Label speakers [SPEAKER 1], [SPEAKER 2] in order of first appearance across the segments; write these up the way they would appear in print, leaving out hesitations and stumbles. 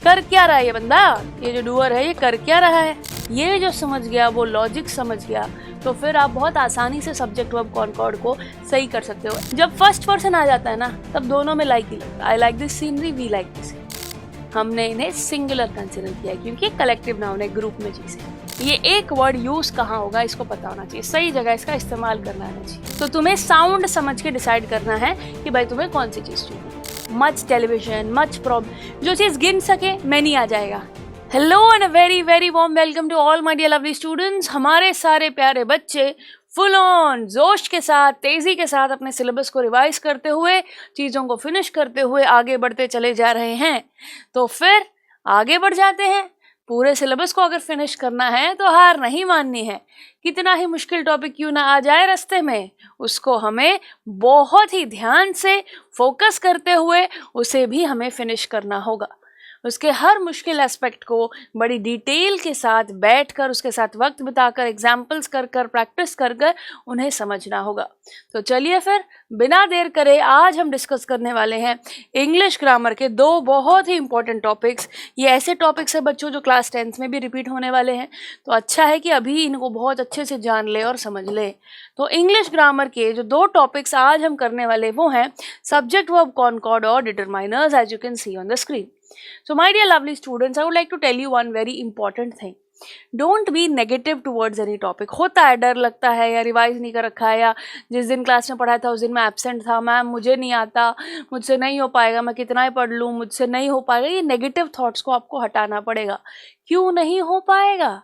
[SPEAKER 1] कर क्या रहा है ये बंदा, ये जो डूअर है ये कर क्या रहा है, ये जो समझ गया, वो लॉजिक समझ गया, तो फिर आप बहुत आसानी से सब्जेक्ट वर्ब कॉनकॉर्ड को सही कर सकते हो। जब फर्स्ट पर्सन आ जाता है ना, तब दोनों में लाइक ही लगता है। I like this scenery, we like this. हमने इन्हें सिंगुलर कंसिडर किया क्योंकि कलेक्टिव नाउन है, ग्रुप में चीज़ है। ये एक वर्ड यूज कहाँ होगा इसको पता होना चाहिए, सही जगह इसका इस्तेमाल करना आना चाहिए। तो तुम्हें साउंड समझ के डिसाइड करना है कि भाई तुम्हें कौन सी चीज़ चाहिए। मच टेलीविजन, मच प्रॉब्लम, जो चीज़ गिन सके मैनी आ जाएगा। Hello and a very very warm welcome to all my dear lovely students. हमारे सारे प्यारे बच्चे फुल ऑन जोश के साथ, तेज़ी के साथ अपने सिलेबस को रिवाइज करते हुए, चीज़ों को फिनिश करते हुए आगे बढ़ते चले जा रहे हैं। तो फिर आगे बढ़ जाते हैं। पूरे सिलेबस को अगर फिनिश करना है तो हार नहीं माननी है। कितना ही मुश्किल टॉपिक क्यों ना आ जाए रास्ते में, उसको हमें बहुत ही ध्यान से फोकस करते हुए उसे भी हमें फिनिश करना होगा। उसके हर मुश्किल एस्पेक्ट को बड़ी डिटेल के साथ बैठकर, उसके साथ वक्त बिताकर, एग्जाम्पल्स कर कर, प्रैक्टिस कर कर उन्हें समझना होगा। तो चलिए फिर बिना देर करे आज हम डिस्कस करने वाले हैं इंग्लिश ग्रामर के दो बहुत ही इंपॉर्टेंट टॉपिक्स। ये ऐसे टॉपिक्स है बच्चों जो क्लास 10th में भी रिपीट होने वाले हैं, तो अच्छा है कि अभी इनको बहुत अच्छे से जान ले और समझ ले। तो इंग्लिश ग्रामर के जो दो टॉपिक्स आज हम करने वाले वो हैं सब्जेक्ट वर्ब कॉनकॉर्ड और determiners, as you can see on the screen. So my dear lovely students, I would like to tell you one very important thing. Don't be negative towards any topic. होता है, डर लगता है, या revise नहीं कर रखा है, या जिस दिन क्लास में पढ़ाया था उस दिन मैं एब्सेंट था, मैम मुझे नहीं आता, मुझसे नहीं हो पाएगा, मैं कितना ही पढ़ लूँ मुझसे नहीं हो पाएगा। ये नेगेटिव थॉट्स को आपको हटाना पड़ेगा। क्यों नहीं हो पाएगा?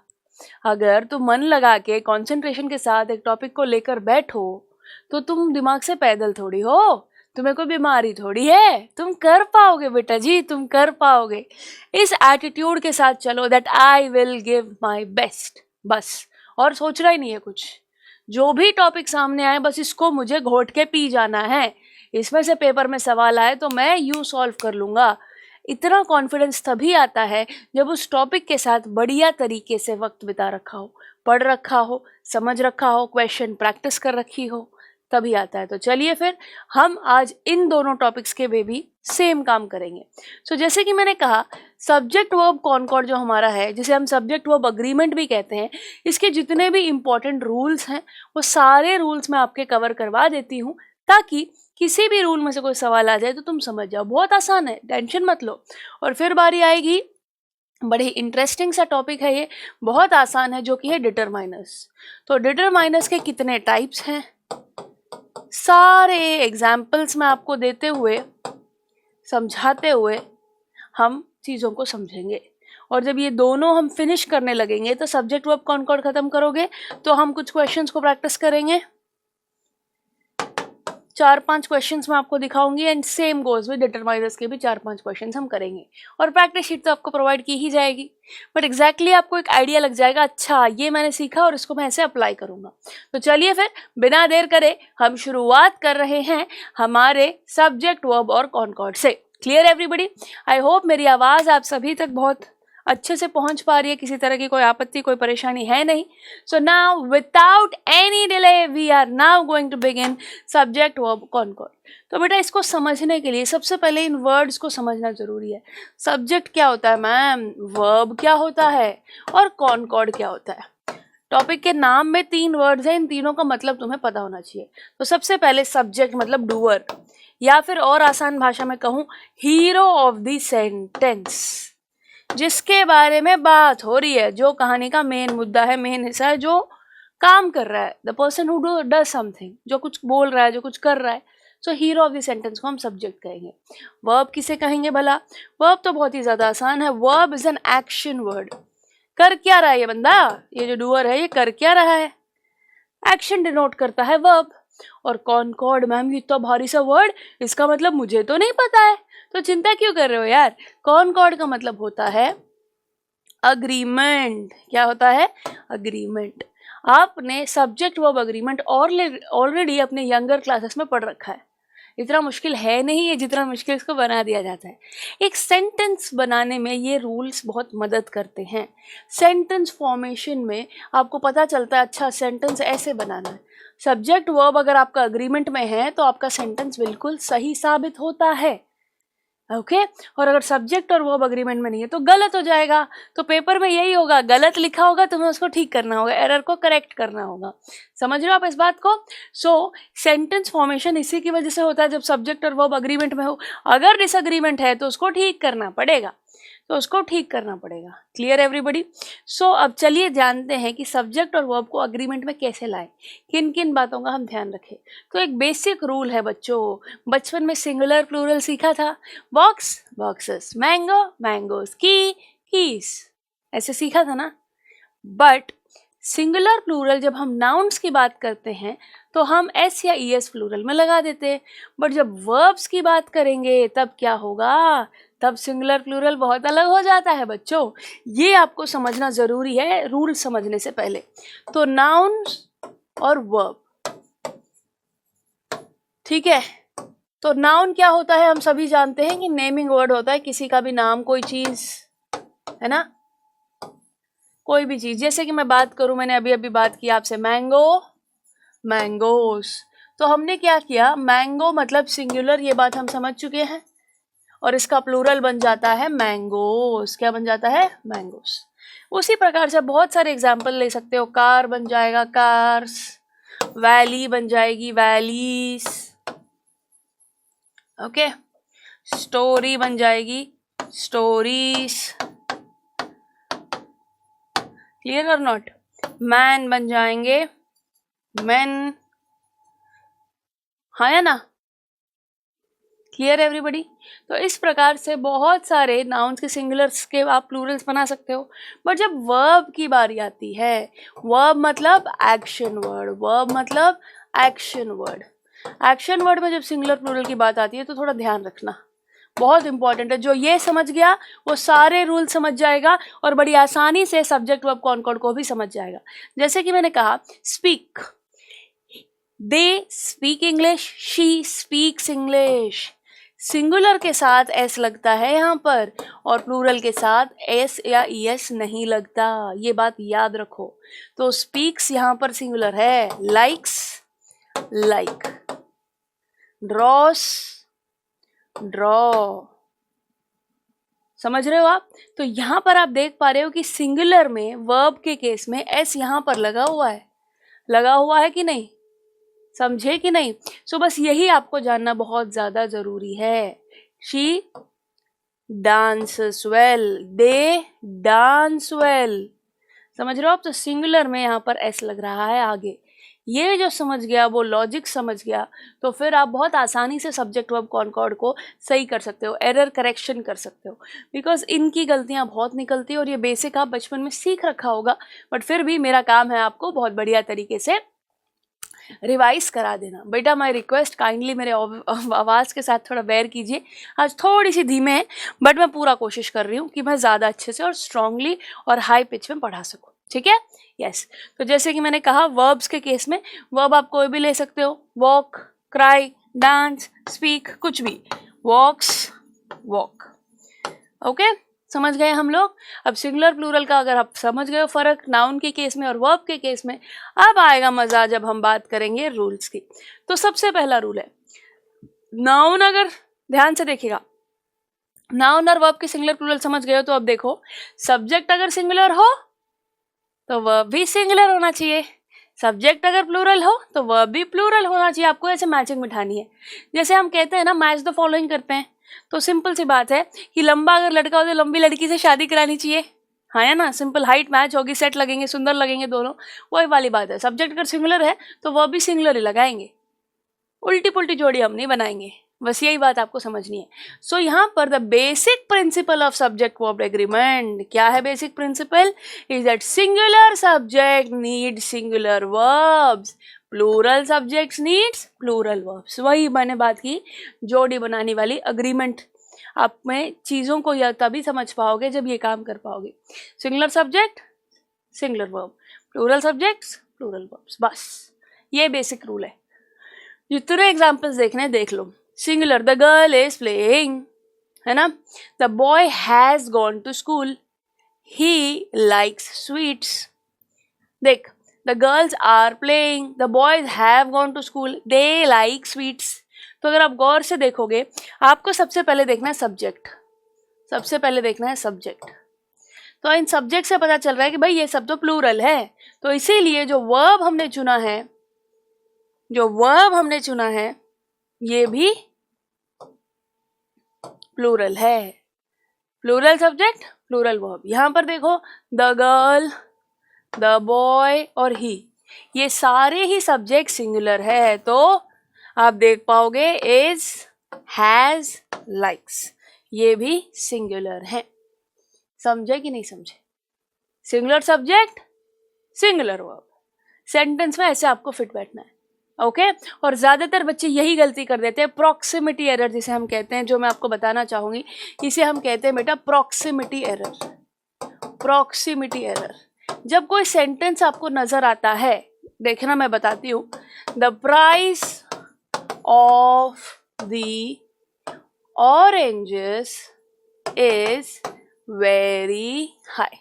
[SPEAKER 1] अगर तुम मन लगा के कॉन्सेंट्रेशन के साथ एक टॉपिक को लेकर बैठो तो तुम दिमाग से पैदल थोड़ी हो, तुम्हें कोई बीमारी थोड़ी है, तुम कर पाओगे बेटा जी, तुम कर पाओगे। इस एटीट्यूड के साथ चलो, that I will give my best, बस। और सोचना ही नहीं है कुछ, जो भी टॉपिक सामने आए बस इसको मुझे घोट के पी जाना है। इसमें से पेपर में सवाल आए तो मैं यूँ सॉल्व कर लूँगा। इतना कॉन्फिडेंस तभी आता है जब उस टॉपिक के साथ बढ़िया तरीके से वक्त बिता रखा हो, पढ़ रखा हो, समझ रखा हो, क्वेश्चन प्रैक्टिस कर रखी हो, तभी आता है। तो चलिए फिर हम आज इन दोनों टॉपिक्स के वे भी सेम काम करेंगे। सो जैसे कि मैंने कहा, सब्जेक्ट वर्ब कॉनकॉर्ड जो हमारा है, जिसे हम सब्जेक्ट वर्ब अग्रीमेंट भी कहते हैं, इसके जितने भी इम्पॉर्टेंट रूल्स हैं वो सारे रूल्स मैं आपके कवर करवा देती हूँ, ताकि किसी भी रूल में से कोई सवाल आ जाए तो तुम समझ जाओ। बहुत आसान है, टेंशन मत लो। और फिर बारी आएगी, बड़ी इंटरेस्टिंग सा टॉपिक है ये, बहुत आसान है, जो कि है डिटरमाइनर्स। तो डिटरमाइनर्स के कितने टाइप्स हैं, सारे एग्जाम्पल्स में आपको देते हुए, समझाते हुए हम चीज़ों को समझेंगे। और जब ये दोनों हम फिनिश करने लगेंगे तो सब्जेक्ट वर्ब कॉनकॉर्ड खत्म करोगे तो हम कुछ क्वेश्चंस को प्रैक्टिस करेंगे। 4-5 क्वेश्चंस मैं आपको दिखाऊंगी, and same goes with determiners के भी 4-5 क्वेश्चंस हम करेंगे। और प्रैक्टिस शीट तो आपको प्रोवाइड की ही जाएगी, बट एग्जैक्टली आपको एक आइडिया लग जाएगा, अच्छा ये मैंने सीखा और इसको मैं ऐसे अप्लाई करूंगा। तो चलिए फिर बिना देर करे हम शुरुआत कर रहे हैं हमारे सब्जेक्ट वर्ब और कॉनकॉर्ड से। Clear everybody? आई होप मेरी आवाज़ आप सभी तक बहुत अच्छे से पहुंच पा रही है, किसी तरह की कोई आपत्ति, कोई परेशानी है नहीं। So now without any delay we are now going to begin subject verb concord. तो बेटा इसको समझने के लिए सबसे पहले इन वर्ड्स को समझना जरूरी है। सब्जेक्ट क्या होता है मैम, वर्ब क्या होता है, और कॉनकॉर्ड क्या होता है। टॉपिक के नाम में 3 वर्ड्स हैं, इन तीनों का मतलब तुम्हें पता होना चाहिए। तो सबसे पहले सब्जेक्ट मतलब डूअर, या फिर और आसान भाषा में कहूँ हीरो ऑफ द सेंटेंस, जिसके बारे में बात हो रही है, जो कहानी का मेन मुद्दा है, मेन हिस्सा है, जो काम कर रहा है, the person who does something, जो कुछ बोल रहा है, जो कुछ कर रहा है। सो हीरो ऑफ द सेंटेंस को हम सब्जेक्ट कहेंगे। वर्ब किसे कहेंगे भला? वर्ब तो बहुत ही ज़्यादा आसान है। Verb is an action word. कर क्या रहा है ये बंदा, ये जो डूअर है ये कर क्या रहा है, एक्शन डिनोट करता है वर्ब। और कॉनकॉर्ड मैम ये इतना भारी सा वर्ड, इसका मतलब मुझे तो नहीं पता है, तो चिंता क्यों कर रहे हो यार। कॉनकॉर्ड का मतलब होता है अग्रीमेंट। क्या होता है? अग्रीमेंट। आपने सब्जेक्ट वर्ब अग्रीमेंट ऑलरेडी अपने यंगर क्लासेस में पढ़ रखा है। इतना मुश्किल है नहीं है जितना मुश्किल इसको बना दिया जाता है। एक सेंटेंस बनाने में ये रूल्स बहुत मदद करते हैं। सेंटेंस फॉर्मेशन में आपको पता चलता है, अच्छा सेंटेंस ऐसे बनाना है। सब्जेक्ट वर्ब अगर आपका अग्रीमेंट में है तो आपका सेंटेंस बिल्कुल सही साबित होता है। ओके और अगर सब्जेक्ट और वर्ब अग्रीमेंट में नहीं है तो गलत हो जाएगा। तो पेपर में यही होगा, गलत लिखा होगा, तुम्हें उसको ठीक करना होगा, एरर को करेक्ट करना होगा। समझ रहे हो आप इस बात को? सो सेंटेंस फॉर्मेशन इसी की वजह से होता है जब सब्जेक्ट और वर्ब अग्रीमेंट में हो। अगर डिसएग्रीमेंट है तो उसको ठीक करना पड़ेगा, क्लियर एवरीबडी? सो अब चलिए जानते हैं कि सब्जेक्ट और वर्ब को अग्रीमेंट में कैसे लाएं, किन किन बातों का हम ध्यान रखें। तो एक बेसिक रूल है बच्चों, बचपन में सिंगुलर प्लूरल सीखा था, बॉक्स बॉक्सेस, मैंगो मैंगोज, की कीज, ऐसे सीखा था ना। बट सिंगुलर प्लूरल जब हम नाउन्स की बात करते हैं तो हम एस या ई एस प्लूरल में लगा देते हैं, बट जब वर्ब्स की बात करेंगे तब क्या होगा, तब सिंगुलर प्लूरल बहुत अलग हो जाता है बच्चों। ये आपको समझना ज़रूरी है रूल समझने से पहले। तो नाउन्स और वर्ब, ठीक है। तो नाउन क्या होता है, हम सभी जानते हैं कि नेमिंग वर्ड होता है, किसी का भी नाम, कोई चीज़, है ना, कोई भी चीज़। जैसे कि मैं बात करूं, मैंने अभी अभी बात की आपसे मैंगो मैंगोस, तो हमने क्या किया, मैंगो मतलब सिंगुलर, ये बात हम समझ चुके हैं, और इसका प्लूरल बन जाता है मैंगोस। क्या बन जाता है, मैंगोस। उसी प्रकार से बहुत सारे एग्जाम्पल ले सकते हो, कार बन जाएगा कार्स, वैली बन जाएगी वैलीज, ओके, स्टोरी बन जाएगी स्टोरीज, क्लियर और नॉट, मैन बन जाएंगे मैन, हाँ या ना, क्लियर एवरीबडी? तो इस प्रकार से बहुत सारे नाउन्स के सिंगुलर्स के आप प्लूरल्स बना सकते हो। बट जब वर्ब की बारी आती है, वर्ब मतलब एक्शन वर्ड, वर्ब मतलब एक्शन वर्ड, एक्शन वर्ड में जब सिंगुलर प्लूरल की बात आती है तो थोड़ा ध्यान रखना, बहुत इंपॉर्टेंट है। जो ये समझ गया वो सारे रूल समझ जाएगा और बड़ी आसानी से सब्जेक्ट वर्ब कॉनकॉर्ड को भी समझ जाएगा। जैसे कि मैंने कहा speak, they speak English, she speaks English, singular के साथ एस लगता है यहाँ पर और प्लूरल के साथ एस या ई एस नहीं लगता, ये बात याद रखो। तो स्पीक्स यहाँ पर सिंगुलर है, लाइक्स लाइक, ड्रॉस ड्रॉ, समझ रहे हो आप? तो यहाँ पर आप देख पा रहे हो कि सिंगुलर में वर्ब के केस में एस यहाँ पर लगा हुआ है कि नहीं, समझे कि नहीं? सो बस यही आपको जानना बहुत ज़्यादा ज़रूरी है। She dances well, they dance well, समझ रहे हो आप? तो सिंगुलर में यहाँ पर एस लग रहा है आगे। ये जो समझ गया, वो लॉजिक समझ गया, तो फिर आप बहुत आसानी से सब्जेक्ट वर्ब कॉनकॉर्ड को सही कर सकते हो, एरर करेक्शन कर सकते हो, बिकॉज इनकी गलतियाँ बहुत निकलती है और ये बेसिक आप बचपन में सीख रखा होगा। बट फिर भी मेरा काम है आपको बहुत बढ़िया तरीके से रिवाइज करा देना। बेटा माय रिक्वेस्ट, काइंडली मेरे आवाज़ के साथ थोड़ा बेयर कीजिए, आज थोड़ी सी धीमे है बट मैं पूरा कोशिश कर रही हूँ कि मैं ज़्यादा अच्छे से और स्ट्रांगली और हाई पिच में पढ़ा सकूँ, ठीक है? यस। तो जैसे कि मैंने कहा वर्ब्स के केस में वर्ब आप कोई भी ले सकते हो, वॉक, क्राई, डांस, स्पीक, कुछ भी, वॉक्स, वॉक, ओके, समझ गए हम लोग? अब सिंगुलर प्लूरल का अगर आप समझ गए हो फर्क नाउन के केस में और वर्ब के केस में, अब आएगा मजा जब हम बात करेंगे रूल्स की। तो सबसे पहला रूल है, नाउन अगर ध्यान से देखिएगा, नाउन और वर्ब के सिंगुलर प्लूरल समझ गए हो तो अब देखो, सब्जेक्ट अगर सिंगुलर हो तो वर्ब भी सिंगुलर होना चाहिए, सब्जेक्ट अगर प्लूरल हो तो वर्ब भी प्लूरल होना चाहिए। आपको ऐसे मैचिंग बिठानी है। जैसे हम कहते हैं ना मैच द फॉलोइंग करते हैं, तो सिंपल सी बात है कि लंबा अगर लड़का हो तो लंबी लड़की से शादी करानी चाहिए, हाँ है ना, सिंपल, हाइट मैच होगी, सेट लगेंगे, सुंदर लगेंगे दोनों, वही वाली बात है। सब्जेक्ट अगर सिंगुलर है तो वर्ब भी सिंगुलर ही लगाएंगे, उल्टी पुल्टी जोड़ी हम नहीं बनाएंगे, बस यही बात आपको समझनी है। सो यहाँ पर the basic principle of subject verb agreement क्या है? Basic principle is that singular subject need singular verbs, plural subjects needs plural verbs. वही मैंने बात की, जोड़ी बनाने वाली अग्रीमेंट। आप में चीज़ों को या तभी समझ पाओगे जब ये काम कर पाओगे। Singular subject singular verb, plural subjects plural verbs, बस ये बेसिक रूल है। जितने एग्जाम्पल्स देखने देख लो। Singular, the girl is playing, है ना, the boy has gone to school, he likes sweets. देख, the girls are playing, the boys have gone to school, they like sweets. तो अगर आप गौर से देखोगे, आपको सबसे पहले देखना है सब्जेक्ट, सबसे पहले देखना है सब्जेक्ट। तो इन सब्जेक्ट से पता चल रहा है कि भाई ये सब तो प्लूरल है, तो इसीलिए जो वर्ब हमने चुना है, जो वर्ब हमने चुना है ये भी प्लूरल है। Plural subject, plural verb. यहां पर देखो, द गर्ल, द बॉय और ही, ये सारे ही सब्जेक्ट सिंगुलर है। तो आप देख पाओगे इज, हैज, लाइक्स, ये भी सिंगुलर है। समझे कि नहीं समझे? Singular subject, singular verb, sentence में ऐसे आपको फिट बैठना है। ओके और ज्यादातर बच्चे यही गलती कर देते हैं, प्रॉक्सिमिटी एरर जिसे हम कहते हैं, जो मैं आपको बताना चाहूंगी, इसे हम कहते हैं बेटा प्रॉक्सिमिटी एरर। प्रॉक्सिमिटी एरर, जब कोई सेंटेंस आपको नजर आता है, देखना मैं बताती हूं, the price of the oranges is very high.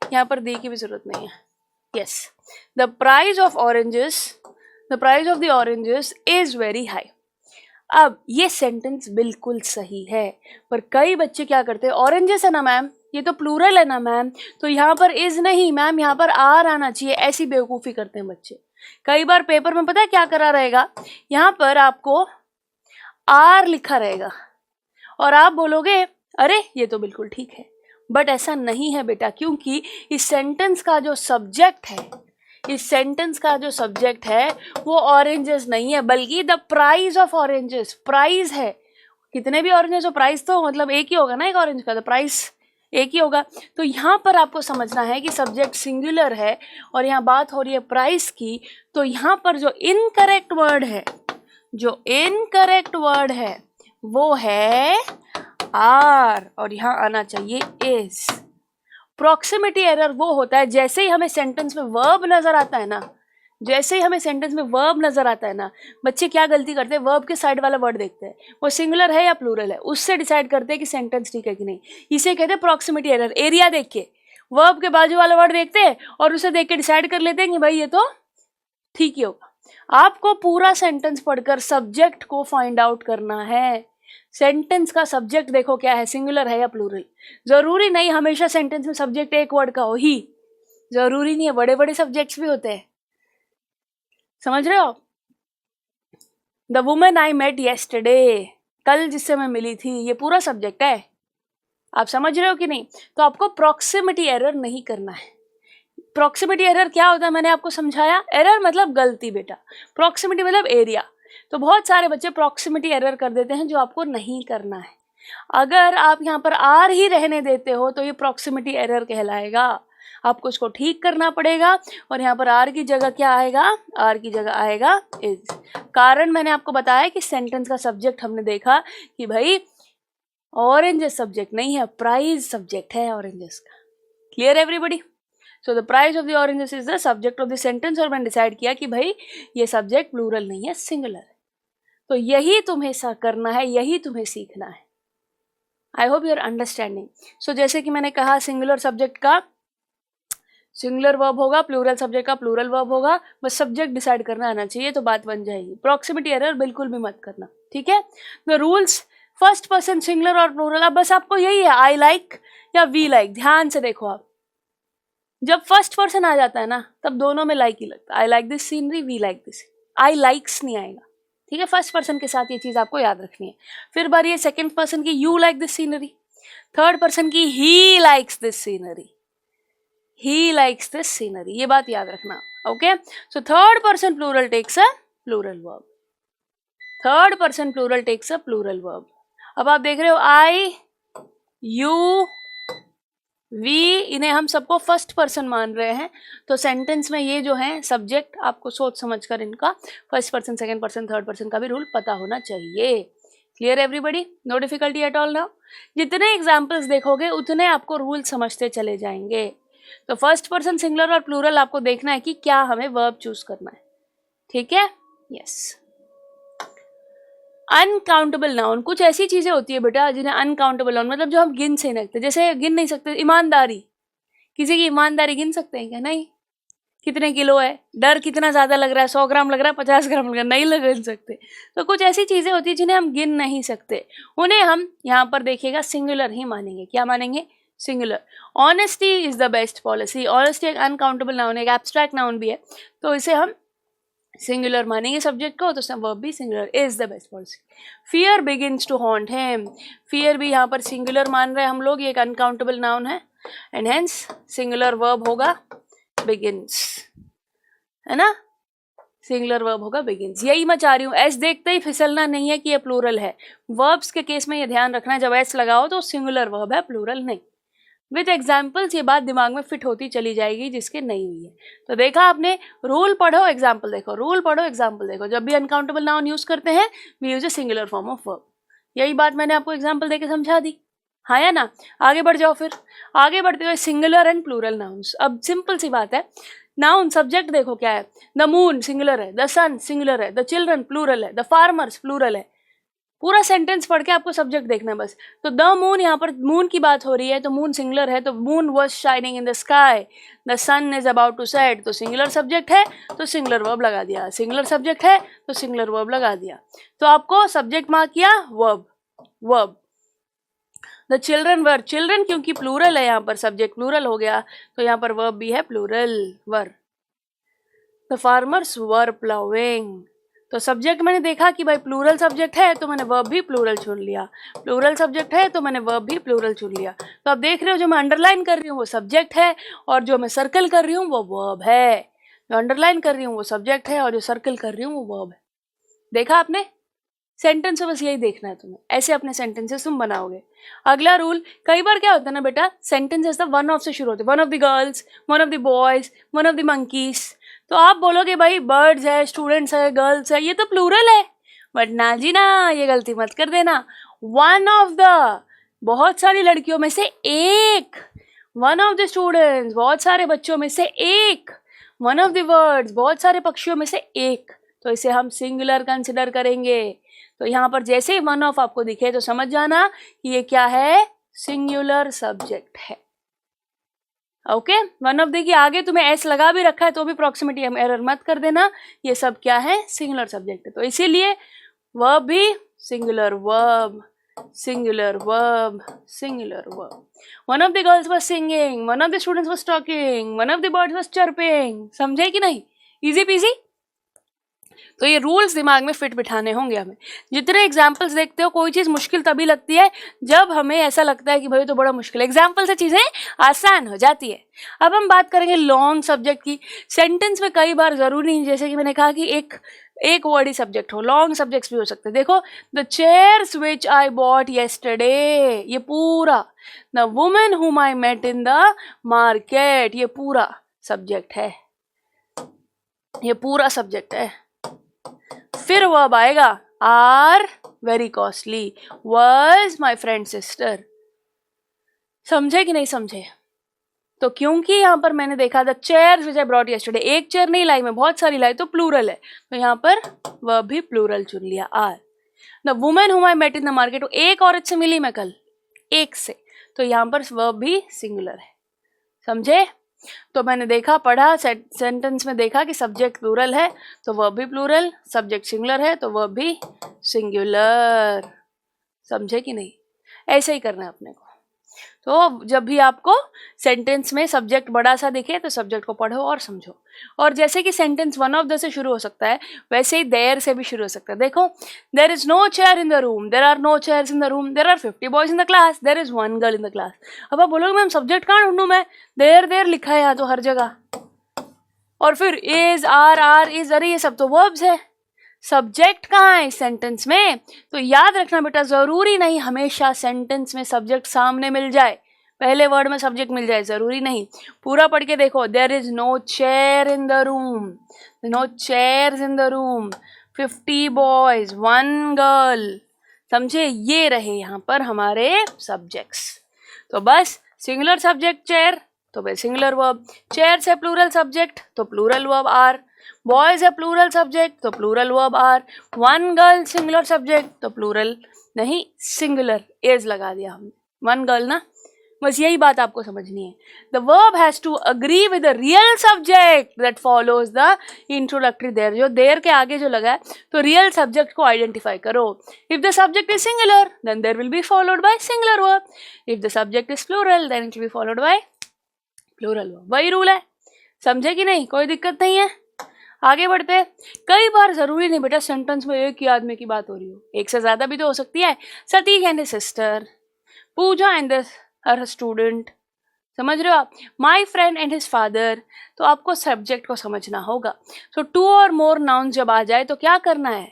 [SPEAKER 1] यहां पर दी की भी जरूरत नहीं है। Yes, the price of oranges, the price of the oranges is very high. अब ये सेंटेंस बिल्कुल सही है, पर कई बच्चे क्या करते हैं, ऑरेंजेस है ना मैम, ये तो प्लूरल है ना मैम, तो यहाँ पर इज नहीं मैम, यहाँ पर आर आना चाहिए, ऐसी बेवकूफ़ी करते हैं बच्चे। कई बार पेपर में पता है क्या करा रहेगा, यहाँ पर आपको आर लिखा रहेगा और आप बोलोगे अरे ये तो बिल्कुल ठीक है, बट ऐसा नहीं है बेटा, क्योंकि इस सेंटेंस का जो सब्जेक्ट है, इस सेंटेंस का जो सब्जेक्ट है वो ऑरेंजेस नहीं है, बल्कि the price of oranges, price है। कितने भी ऑरेंजेस हो, प्राइस तो मतलब एक ही होगा ना, एक ऑरेंज का तो प्राइस एक ही होगा। तो यहाँ पर आपको समझना है कि सब्जेक्ट सिंगुलर है और यहाँ बात हो रही है प्राइस की, तो यहाँ पर जो इनकरेक्ट वर्ड है, जो इनकरेक्ट वर्ड है वो है आर और यहाँ आना चाहिए इज। प्रॉक्सिमिटी एरर वो होता है जैसे ही हमें सेंटेंस में वर्ब नजर आता है ना, जैसे ही हमें सेंटेंस में वर्ब नजर आता है ना, बच्चे क्या गलती करते हैं, वर्ब के साइड वाला वर्ड देखते हैं, वो सिंगुलर है या प्लूरल है, उससे डिसाइड करते हैं कि सेंटेंस ठीक है कि नहीं। इसे कहते हैं प्रॉक्सिमिटी एरर। एरिया देख के वर्ब के बाजू वाला वर्ड देखते हैं और उसे देख के डिसाइड कर लेते हैं कि भाई ये तो ठीक ही होगा। आपको पूरा सेंटेंस पढ़कर सब्जेक्ट को फाइंड आउट करना है। सेंटेंस का सब्जेक्ट देखो क्या है, सिंगुलर है या प्लूरल। जरूरी नहीं हमेशा सेंटेंस में सब्जेक्ट एक वर्ड का हो ही, जरूरी नहीं है, बड़े बड़े सब्जेक्ट्स भी होते हैं, समझ रहे हो। The women I met yesterday, कल जिससे मैं मिली थी, ये पूरा सब्जेक्ट है। आप समझ रहे हो कि नहीं? तो आपको प्रॉक्सिमिटी एरर नहीं करना है। प्रॉक्सिमिटी एरर क्या होता है मैंने आपको समझाया। एरर मतलब गलती बेटा, प्रॉक्सिमिटी मतलब एरिया। तो बहुत सारे बच्चे प्रॉक्सिमिटी एरर कर देते हैं जो आपको नहीं करना है। अगर आप यहाँ पर आर ही रहने देते हो तो ये प्रॉक्सिमिटी एरर कहलाएगा। आपको इसको ठीक करना पड़ेगा और यहाँ पर आर की जगह क्या आएगा, आर की जगह आएगा इज। कारण मैंने आपको बताया कि सेंटेंस का सब्जेक्ट हमने देखा कि भाई ऑरेंजेस सब्जेक्ट नहीं है, प्राइस सब्जेक्ट है ऑरेंजेस का। Clear everybody? So the price of the oranges is the subject of the sentence. और मैंने डिसाइड किया कि भाई ये सब्जेक्ट प्लूरल नहीं है, सिंगुलर है। तो यही तुम्हें करना है, यही तुम्हें सीखना है। I hope you are understanding. So जैसे कि मैंने कहा, सिंगुलर सब्जेक्ट का सिंगुलर वर्ब होगा, प्लूरल सब्जेक्ट का प्लूरल वर्ब होगा, बस सब्जेक्ट डिसाइड करना आना चाहिए तो बात बन जाएगी। प्रॉक्सिमिटी एरर बिल्कुल भी मत करना, ठीक है। The rules, first person singular और प्लूरल, अब बस आपको यही है, आई लाइक या वी लाइक। ध्यान से देखो, आप जब फर्स्ट पर्सन आ जाता है ना तब दोनों में लाइक ही लगता है। I like this scenery, we like this, I likes नहीं आएगा, ठीक है। फर्स्ट पर्सन के साथ ये चीज आपको याद रखनी है। फिर बारी है सेकंड पर्सन की, you like this scenery. Third person की, he likes this scenery, he likes this scenery. ये बात याद रखना, okay. So third person plural takes a plural verb, third person plural takes a plural verb. अब आप देख रहे हो आई, यू, वी, इन्हें हम सबको फर्स्ट पर्सन मान रहे हैं, तो सेंटेंस में ये जो है सब्जेक्ट आपको सोच समझकर इनका first person, second person, third person का भी रूल पता होना चाहिए। Clear everybody? No difficulty at all now. जितने एग्जाम्पल्स देखोगे उतने आपको रूल समझते चले जाएंगे। तो फर्स्ट पर्सन सिंगुलर और प्लूरल आपको देखना है कि क्या हमें वर्ब चूज करना है, ठीक है। यस। अनकाउंटेबल नाउन, कुछ ऐसी चीजें होती है बेटा जिन्हें अनकाउंटेबल नाउन मतलब जो हम गिन से नहीं सकते, जैसे गिन नहीं सकते ईमानदारी। किसी की ईमानदारी गिन सकते हैं क्या? नहीं। कितने किलो है, डर कितना ज़्यादा लग रहा है, 100 ग्राम लग रहा है, 50 ग्राम लग रहा है, नहीं लग सकते। तो कुछ ऐसी चीज़ें होती हैं जिन्हें हम गिन नहीं सकते, उन्हें हम यहाँ पर देखिएगा सिंगुलर ही मानेंगे। क्या मानेंगे? Singular. Honesty is the best policy. Honesty एक अनकाउंटेबल नाउन है, एक एब्स्ट्रैक्ट नाउन भी है, तो इसे हम सिंगुलर मानेंगे सब्जेक्ट को, तो वर्ब भी singular. Is the best policy. Fear begins to haunt him. Fear भी यहाँ पर सिंगुलर मान रहे हैं हम लोग, ये एक अनकाउंटेबल नाउन है, एंड हेंस सिंगुलर वर्ब होगा बिगिंस, है ना, सिंगुलर वर्ब होगा बिगिंस। यही मैं चाह रही हूँ, एस देखते ही फिसलना नहीं है कि ये प्लूरल है। वर्ब्स के केस में ये ध्यान रखना है, जब एस लगाओ तो सिंगुलर वर्ब है, प्लूरल नहीं। विथ एग्जाम्पल्स ये बात दिमाग में फिट होती चली जाएगी, जिसके नहीं हुई है। तो देखा आपने, रूल पढ़ो एग्जाम्पल देखो, रूल पढ़ो एग्जाम्पल देखो। जब भी अनकाउंटेबल नाउन यूज करते हैं we use a singular form of verb. यही बात मैंने आपको एग्जाम्पल देके समझा दी, हाँ या ना। आगे बढ़ जाओ, फिर आगे बढ़ते हुए सिंगुलर एंड प्लूरल नाउन्स। अब सिंपल सी बात है, नाउन सब्जेक्ट देखो क्या है, द मून सिंगुलर है, द सन सिंगुलर है, द चिल्ड्रन प्लूरल है, द फार्मर्स प्लूरल है। पूरा सेंटेंस पढ़ के आपको सब्जेक्ट देखना है बस। तो द मून, यहाँ पर मून की बात हो रही है तो मून सिंगुलर है, तो moon was shining in the sky, the sun is about to set, तो सिंगुलर सब्जेक्ट है तो सिंगुलर वर्ब लगा दिया, सिंगुलर सब्जेक्ट है तो सिंगुलर वर्ब लगा दिया। तो आपको सब्जेक्ट मार्क किया verb, verb. The children were, children क्योंकि प्लूरल है यहाँ पर, सब्जेक्ट प्लूरल हो गया, तो यहाँ पर वर्ब भी है plural, were. The farmers were ploughing, तो सब्जेक्ट मैंने देखा कि भाई प्लूरल सब्जेक्ट है तो मैंने वर्ब भी प्लूरल चुन लिया, प्लूरल सब्जेक्ट है तो मैंने वर्ब भी प्लूरल चुन लिया। तो आप देख रहे हो, जो मैं अंडरलाइन कर रही हूँ वो सब्जेक्ट है, और जो मैं सर्कल कर रही हूँ वो वर्ब है। जो अंडरलाइन कर रही हूँ वो सब्जेक्ट है, और जो सर्कल कर रही हूँ वो वर्ब है। देखा आपने, सेंटेंस में बस यही देखना है तुम्हें, ऐसे अपने सेंटेंसेस तुम बनाओगे। अगला रूल, कई बार क्या होता है ना बेटा, सेंटेंसेस तो वन ऑफ से शुरू होते हैं, one of the girls, one of the boys, one of the monkeys. तो आप बोलोगे भाई बर्ड्स है, स्टूडेंट्स है, गर्ल्स है, ये तो प्लूरल है। बट ना जी ना, ये गलती मत कर देना। वन ऑफ द, बहुत सारी लड़कियों में से एक, वन ऑफ द स्टूडेंट्स, बहुत सारे बच्चों में से एक, वन ऑफ द बर्ड्स, बहुत सारे पक्षियों में से एक, तो इसे हम सिंगुलर कंसिडर करेंगे। तो यहाँ पर जैसे ही वन ऑफ आपको दिखे तो समझ जाना कि ये क्या है, सिंगुलर सब्जेक्ट है। ओके, वन ऑफ द के आगे तुम्हें एस लगा भी रखा है तो भी प्रॉक्सिमिटी एरर मत कर देना, ये सब क्या है, सिंगुलर सब्जेक्ट है। तो इसीलिए वर्ब भी singular verb, singular verb, singular verb. One of the girls was singing, one of the students was talking, one of the birds was chirping. समझे कि नहीं, इजी पीजी। तो ये रूल्स दिमाग में फिट बिठाने होंगे हमें। जितने एग्जाम्पल्स देखते हो, कोई चीज़ मुश्किल तभी लगती है जब हमें ऐसा लगता है कि भाई तो बड़ा मुश्किल है, एग्जाम्पल से चीज़ें आसान हो जाती है। अब हम बात करेंगे लॉन्ग सब्जेक्ट की। सेंटेंस में कई बार ज़रूरी नहीं, जैसे कि मैंने कहा कि एक वर्ड ही सब्जेक्ट हो, लॉन्ग सब्जेक्ट्स भी हो सकते हैं। देखो, the chairs which I bought yesterday, ये पूरा, the women whom I met in the market, ये पूरा सब्जेक्ट है, ये पूरा सब्जेक्ट है। फिर वर्ब आएगा, are very costly, was my friend sister. समझे कि नहीं समझे। तो क्योंकि यहाँ पर मैंने देखा the chairs which I brought yesterday, एक चेयर नहीं लाई मैं, बहुत सारी लाई, तो प्लूरल है, तो यहाँ पर वर्ब भी प्लूरल चुन लिया, are. The women whom I met in the market, एक औरत से मिली मैं कल, एक से, तो यहाँ पर वर्ब भी सिंगुलर है। समझे। तो मैंने देखा, पढ़ा, सेंटेंस में देखा कि सब्जेक्ट प्लूरल है तो वर्ब भी प्लूरल, सब्जेक्ट सिंगुलर है तो वर्ब भी सिंगुलर। समझे कि नहीं, ऐसे ही करना है अपने को। तो जब भी आपको सेंटेंस में सब्जेक्ट बड़ा सा दिखे तो सब्जेक्ट को पढ़ो और समझो। और जैसे कि सेंटेंस वन ऑफ द से शुरू हो सकता है, वैसे ही देयर से भी शुरू हो सकता है। देखो, there is no chair in the room, there are no chairs in the room, there are 50 boys in the class, there is one girl in the class. अब आप बोलोगे मैम सब्जेक्ट कहाँ ढूंढूं मैं, देयर देयर लिखा है यहाँ तो हर जगह, और फिर इज, आर इज, अरे ये सब तो वर्ब्स है, सब्जेक्ट कहाँ है इस सेंटेंस में। तो याद रखना बेटा, जरूरी नहीं हमेशा सेंटेंस में सब्जेक्ट सामने मिल जाए, पहले वर्ड में सब्जेक्ट मिल जाए, जरूरी नहीं। पूरा पढ़ के देखो, there is no chair in the room, no chairs in the room, 50 boys, 1 girl. समझे, ये रहे यहाँ पर हमारे सब्जेक्ट्स। तो बस सिंगुलर सब्जेक्ट चेयर तो भाई सिंगुलर वर्ब, चेयर से प्लूरल सब्जेक्ट तो प्लूरल वर्ब आर, बॉयज है प्लूरल सब्जेक्ट तो plural verb are, 1 girl singular subject तो प्लूरल नहीं सिंगुलर एज लगा दिया हमने, 1 गर्ल ना, बस यही बात आपको समझनी है. The verb has to agree with the real subject that follows the introductory there. जो देयर के आगे जो लगा है तो रियल सब्जेक्ट को आइडेंटिफाई करो. If the subject is singular then there will be followed by singular verb. If the subject is plural then it will be followed by plural verb. वही रूल है. समझे कि नहीं? कोई दिक्कत नहीं है. आगे बढ़ते हैं. कई बार जरूरी नहीं बेटा सेंटेंस में एक ही आदमी की बात हो रही हो, एक से ज्यादा भी तो हो सकती है. Satish and sister, Pooja and her student. समझ रहे हो आप? My friend and his father. तो आपको सब्जेक्ट को समझना होगा. सो टू और मोर नाउन्स जब आ जाए तो क्या करना है?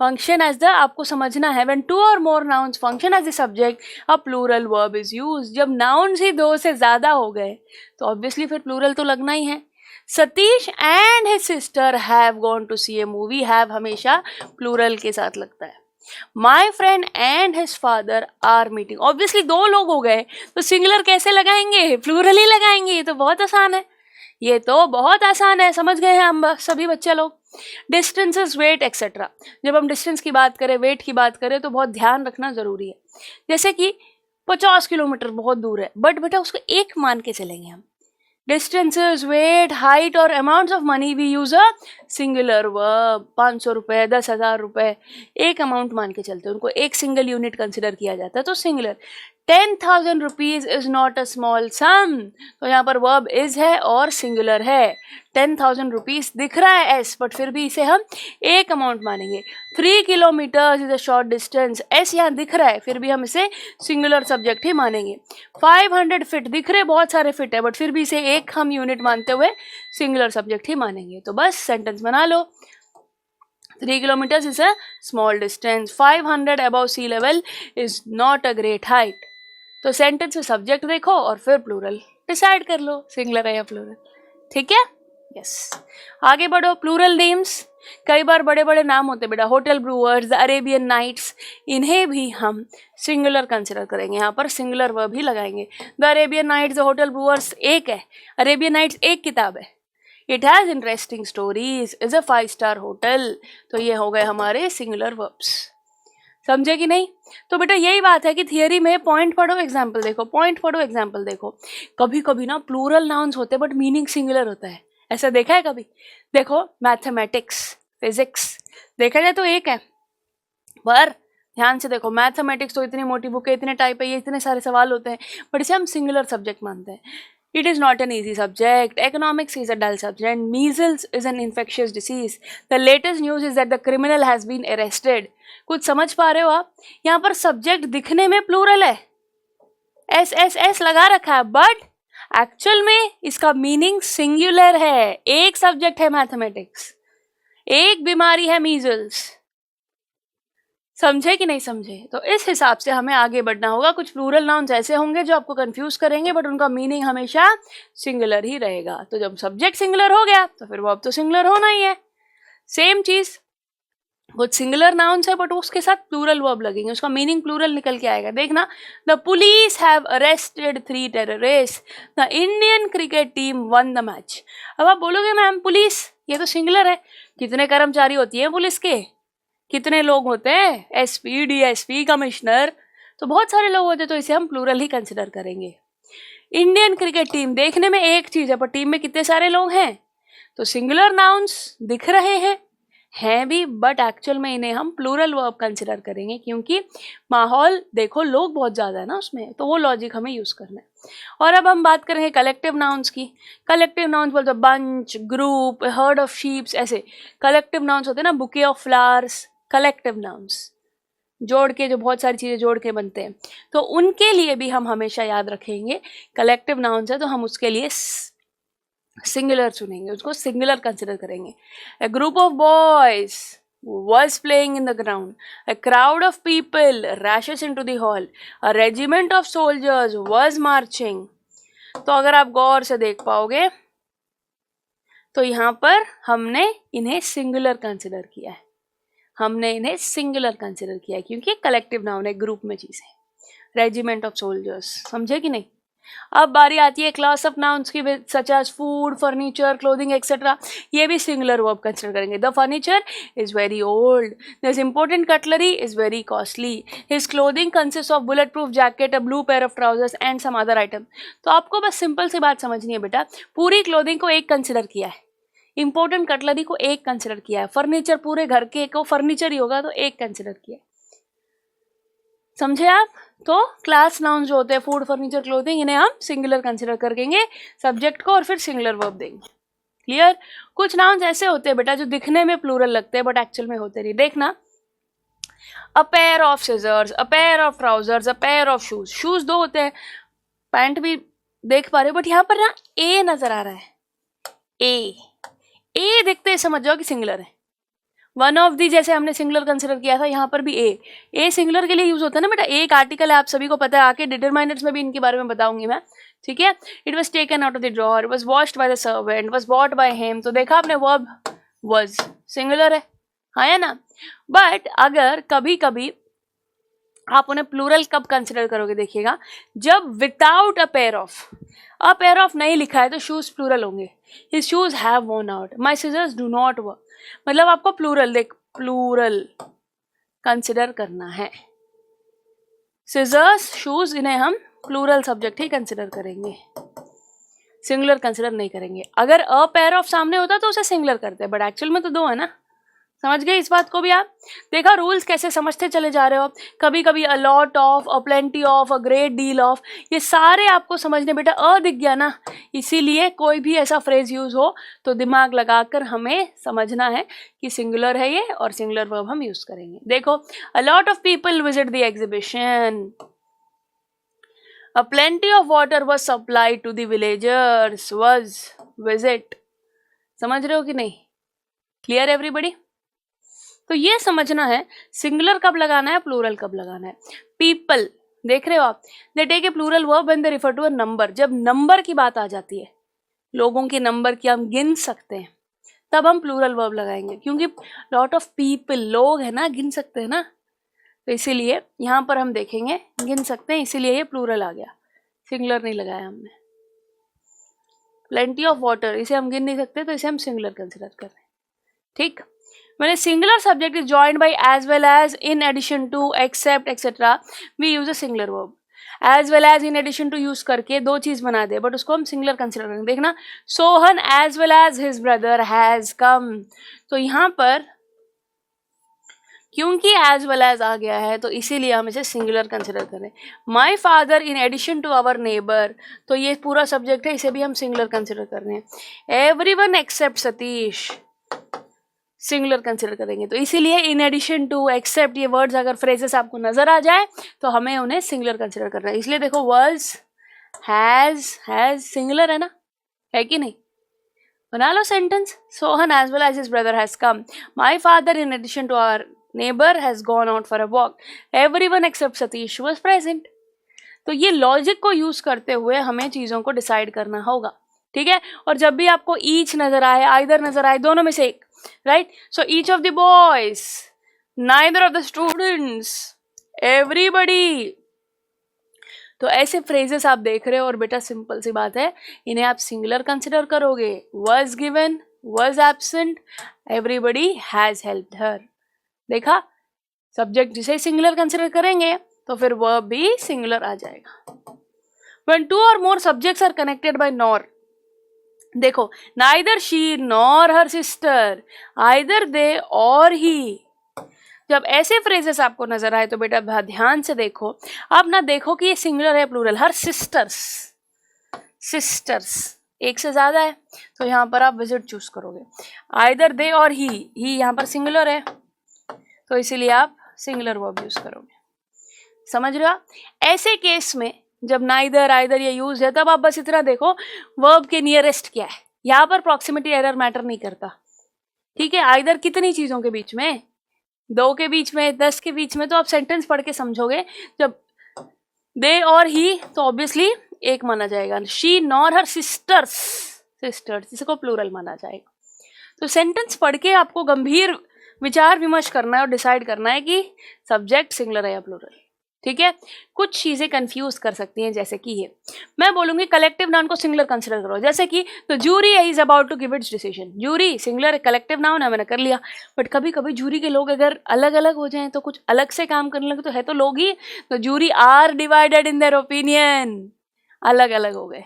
[SPEAKER 1] फंक्शन एज द, आपको समझना है, व्हेन टू और more nouns function as the subject a plural verb is use. जब नाउन्स ही दो से ज्यादा हो गए तो ऑब्वियसली फिर प्लूरल तो लगना ही है. Satish and his sister have gone to see a movie. Have हमेशा प्लूरल के साथ लगता है. My friend and his father are meeting. Obviously दो लोग हो गए तो सिंगुलर कैसे लगाएंगे? प्लूरल ही लगाएंगे. ये तो बहुत आसान है. ये तो बहुत आसान है. समझ गए हैं हम सभी बच्चे लोग. Distances, weight etcetera. जब हम डिस्टेंस की बात करें, वेट की बात करें तो बहुत ध्यान रखना जरूरी है. जैसे कि 50 किलोमीटर बहुत दूर है, बट बेटा उसको एक मान के चलेंगे हम. डिस्टेंसेस, वेट, हाइट और amounts of money we use a singular verb. 500 रुपये, 10,000 रुपये, एक अमाउंट मान के चलते हैं. उनको एक सिंगल यूनिट कंसिडर किया जाता है तो singular. 10,000 rupees is not a small sum. तो यहाँ पर वर्ब इज है और सिंगुलर है. 10,000 रुपीज दिख रहा है एस, बट फिर भी इसे हम एक अमाउंट मानेंगे. 3 kilometres is a short distance. S यहाँ दिख रहा है, फिर भी हम इसे सिंगुलर सब्जेक्ट ही मानेंगे. 500 फीट दिख रहे, बहुत सारे फिट है, बट फिर भी इसे एक हम यूनिट मानते हुए सिंगुलर सब्जेक्ट ही मानेंगे. तो बस सेंटेंस बना लो. 3 kilometers is a small distance. 500 above sea level is not a great height. तो सेंटेंस में सब्जेक्ट देखो और फिर प्लूरल डिसाइड कर लो, सिंगुलर है या प्लूरल. ठीक है? यस. आगे बढ़ो. Plural names. कई बार बड़े बड़े नाम होते हैं बेटा. Hotel Brewers, the Arabian Nights, इन्हें भी हम सिंगुलर कंसिडर करेंगे. यहाँ पर सिंगुलर वर्ब ही लगाएंगे. The Arabian Nights, the hotel Brewers एक है. अरेबियन नाइट्स एक किताब है. It has interesting stories, is a 5-star hotel. तो ये हो गए हमारे सिंगुलर वर्ब्स. समझे कि नहीं? तो बेटा यही बात है कि थियरी में पॉइंट पढ़ो, एग्जाम्पल देखो. पॉइंट पढ़ो, एग्जाम्पल देखो. कभी कभी ना प्लूरल नाउन्स होते हैं बट मीनिंग सिंगुलर होता है. ऐसा देखा है कभी? देखो मैथमेटिक्स, फिजिक्स देखा जाए तो एक है, पर ध्यान से देखो मैथमेटिक्स तो इतनी मोटी बुक है, इतने टाइप है, ये इतने सारे सवाल होते हैं, बट इसे हम सिंगुलर सब्जेक्ट मानते हैं. It is not an easy subject. Economics is a dull subject. Measles is an infectious disease. The latest news is that the criminal has been arrested. कुछ समझ पा रहे हो आप? यहाँ पर सब्जेक्ट दिखने में प्लूरल है, एस एस एस लगा रखा है, बट एक्चुअल में इसका मीनिंग सिंगुलर है. एक सब्जेक्ट है मैथमेटिक्स, एक बीमारी है मीजल्स. समझे कि नहीं समझे? तो इस हिसाब से हमें आगे बढ़ना होगा. कुछ प्लूरल नाउन्स ऐसे होंगे जो आपको कंफ्यूज करेंगे, बट उनका मीनिंग हमेशा सिंगुलर ही रहेगा. तो जब सब्जेक्ट सिंगुलर हो गया तो फिर वर्ब तो सिंगुलर होना ही है. सेम चीज, कुछ सिंगुलर नाउन्स है बट उसके साथ प्लूरल वर्ब लगेंगे, उसका मीनिंग प्लूरल निकल के आएगा. देखना, the police have arrested 3 terrorist. The Indian cricket team one the match. अब आप बोलोगे मैम पुलिस ये तो सिंगुलर है, कितने कर्मचारी होती है पुलिस के, कितने लोग होते हैं, एसपी, डीएसपी, कमिश्नर, तो बहुत सारे लोग होते हैं, तो इसे हम प्लूरल ही कंसिडर करेंगे. इंडियन क्रिकेट टीम देखने में एक चीज है, पर टीम में कितने सारे लोग हैं, तो सिंगुलर नाउन्स दिख रहे हैं भी, बट एक्चुअल में इन्हें हम प्लूरल वर्ब कंसिडर करेंगे, क्योंकि माहौल देखो लोग बहुत ज़्यादा है ना उसमें, तो वो लॉजिक हमें यूज़ करना है. और अब हम बात करेंगे कलेक्टिव नाउन्स की. कलेक्टिव नाउन्स बोलते bunch, group, heard of sheeps, ऐसे कलेक्टिव नाउन्स होते हैं ना, bouquet of flowers. Collective nouns जोड़ के, जो बहुत सारी चीज़ें जोड़ के बनते हैं, तो उनके लिए भी हम हमेशा याद रखेंगे कलेक्टिव नाउन्स है तो हम उसके लिए सिंगुलर चुनेंगे, उसको सिंगुलर कंसिडर करेंगे. A group of boys was playing in the ground. A crowd of people rushes into the hall. A regiment of soldiers was marching. तो अगर आप गौर से देख पाओगे तो यहाँ पर हमने इन्हें सिंगुलर कंसिडर किया है, हमने इन्हें सिंगुलर कंसिडर किया है क्योंकि कलेक्टिव नाउन है, ग्रुप में चीज़ है. रेजिमेंट ऑफ सोल्जर्स, समझे कि नहीं? अब बारी आती है क्लास ऑफ नाउन्स की, such as food, furniture, clothing etcetera. ये भी सिंगुलर वर्ब कंसिडर करेंगे। The furniture is very old, this important cutlery is very costly, his clothing consist of bullet proof jacket, a blue pair of trousers and some other item. तो आपको बस simple सी बात समझनी है बेटा, पूरी clothing को एक कंसिडर किया है, इंपॉर्टेंट कटलरी को एक कंसिडर किया है, फर्नीचर पूरे घर के को फर्नीचर ही होगा तो एक कंसिडर किया है। समझे आप? तो क्लास नाउन जो होते हैं फूड, फर्नीचर, क्लोथिंग, इन्हें हम सिंगुलर कंसिडर करेंगे सब्जेक्ट को और फिर सिंगुलर वर्ब देंगे। क्लियर? कुछ नाउन्स ऐसे होते हैं बेटा जो दिखने में प्लूरल लगते हैं बट एक्चुअल में होते नहीं। देखना, a pair of scissors, a pair of trousers, a pair of shoes. Shoes दो होते हैं, पैंट भी देख पा रहे हो बट यहाँ पर ना ए नजर आ रहा है, ए देखते ही समझ जाओ कि सिंगुलर है। वन ऑफ दी जैसे हमने सिंगुलर कंसिडर किया था, यहाँ पर भी ए सिंगुलर के लिए यूज होता है ना बेटा। एक आर्टिकल है, आप सभी को पता है, आके डिटरमाइनर्स में भी इनके बारे में बताऊंगी मैं, ठीक है। It was taken out of the drawer, was washed by the servant, was bought by him. तो देखा आपने वर्ब वॉज सिंगुलर है, हाँ या ना। बट अगर कभी कभी आप उन्हें प्लूरल कब कंसिडर करोगे, देखिएगा, जब विदाउट अ पेयर ऑफ नहीं लिखा है तो शूज प्लूरल होंगे। His shoes have worn out, my scissors do not work. मतलब आपको प्लूरल, देख प्लूरल कंसिडर करना है। सिजर्स, शूज, इन्हें हम प्लूरल सब्जेक्ट ही कंसिडर करेंगे, सिंगुलर कंसिडर नहीं करेंगे। अगर अ पेयर ऑफ सामने होता तो उसे सिंगुलर करते हैं, बट एक्चुअल में तो दो है ना। समझ गए इस बात को भी आप? देखा रूल्स कैसे समझते चले जा रहे हो। कभी कभी अ lot of, a plenty of, a great deal of, ये सारे आपको समझने बेटा अ दिख गया ना। इसीलिए कोई भी ऐसा फ्रेज यूज हो तो दिमाग लगाकर हमें समझना है कि सिंगुलर है ये और सिंगुलर वर्ब हम यूज करेंगे। देखो, a lot of people visit the exhibition, a plenty of water was supplied to the villagers, was visit. समझ रहे हो कि नहीं? Clear everybody? तो ये समझना है सिंगुलर कब लगाना है, प्लूरल कब लगाना है। पीपल देख रहे हो आप, they take a plural verb when they refer to a number. जब नंबर की बात आ जाती है, लोगों के नंबर की, हम गिन सकते हैं, तब हम प्लूरल वर्ब लगाएंगे, क्योंकि लॉट ऑफ पीपल, लोग है ना, गिन सकते हैं ना। तो इसीलिए यहाँ पर हम देखेंगे गिन सकते हैं, इसीलिए ये प्लूरल आ गया, सिंगुलर नहीं लगाया हमने। प्लेंटी ऑफ वाटर, इसे हम गिन नहीं सकते तो इसे हम सिंगुलर कंसिडर कर रहे हैं, ठीक। When a singular subject is joined by as well as, in addition to, except, etc., we use a singular verb. As well as, in addition to use करके दो चीज बना दे, बट उसको हम सिंगुलर कंसिडर करेंगे। देखना, Sohan as well as his brother has come। तो यहाँ पर क्योंकि as well as आ गया है तो इसीलिए हम इसे सिंगुलर कंसिडर करें। My father in addition to our neighbor, तो ये पूरा सब्जेक्ट है, इसे भी हम सिंगुलर कंसिडर कर रहे हैं। Everyone except Satish, singular consider करेंगे। तो इसीलिए इन एडिशन टू, एक्सेप्ट, ये वर्ड्स अगर फ्रेजेस आपको नजर आ जाए तो हमें उन्हें सिंगुलर कंसिडर करना है। इसलिए देखो, वर्ड्स, हैज सिंगुलर है ना, है कि नहीं? बना लो sentence, Sohan as well as his brother has come, my father in addition to our neighbour has gone out for a walk, everyone except Satish was present. तो ये लॉजिक को यूज करते हुए हमें चीजों को डिसाइड करना होगा, ठीक है। और जब भी आपको ईच नजर आए, आइदर नजर आए, दोनों में से एक, right. So each of the boys, neither of the students, everybody. तो ऐसे फ्रेजेस आप देख रहे हो और बेटा सिंपल सी बात है, इन्हें आप सिंगुलर कंसिडर करोगे। Was given, was absent, everybody has helped हर। देखा, सब्जेक्ट जिसे सिंगुलर कंसिडर करेंगे तो फिर वर्ब भी सिंगुलर आ जाएगा। When two or more subjects are connected by nor, देखो, neither she nor her sister, either they or he। जब ऐसे फ्रेजेस आपको नजर आए तो बेटा ध्यान से देखो, आप ना देखो कि ये सिंगुलर है प्लूरल। हर सिस्टर्स, सिस्टर्स एक से ज्यादा है तो यहाँ पर आप विजिट चूज करोगे। आइदर दे और ही यहाँ पर सिंगुलर है तो इसीलिए आप सिंगुलर वर्ब यूज करोगे। समझ रहे हो? ऐसे केस में जब नाइदर, आइदर ये यूज है, तब आप बस इतना देखो वर्ब के नियरेस्ट क्या है। यहाँ पर प्रॉक्सिमिटी एरर मैटर नहीं करता, ठीक है। आइदर कितनी चीजों के बीच में, 2 के बीच में, 10 के बीच में, तो आप सेंटेंस पढ़ के समझोगे। जब दे और ही तो ऑब्वियसली एक माना जाएगा, she nor her sisters, sisters इसको प्लूरल माना जाएगा। तो सेंटेंस पढ़ के आपको गंभीर विचार विमर्श करना है और डिसाइड करना है कि सब्जेक्ट सिंगुलर है या प्लूरल। ठीक है, कुछ चीज़ें कंफ्यूज कर सकती हैं, जैसे कि ये मैं बोलूँगी कलेक्टिव नाउन को सिंगुलर कंसिडर करो, जैसे कि तो jury is about to give its decision, jury singular collective noun है, मैंने कर लिया, बट कभी कभी जूरी के लोग अगर अलग अलग हो जाएं तो कुछ अलग से काम करने लगे तो है तो लोग ही, तो jury are divided in their opinion, अलग अलग हो गए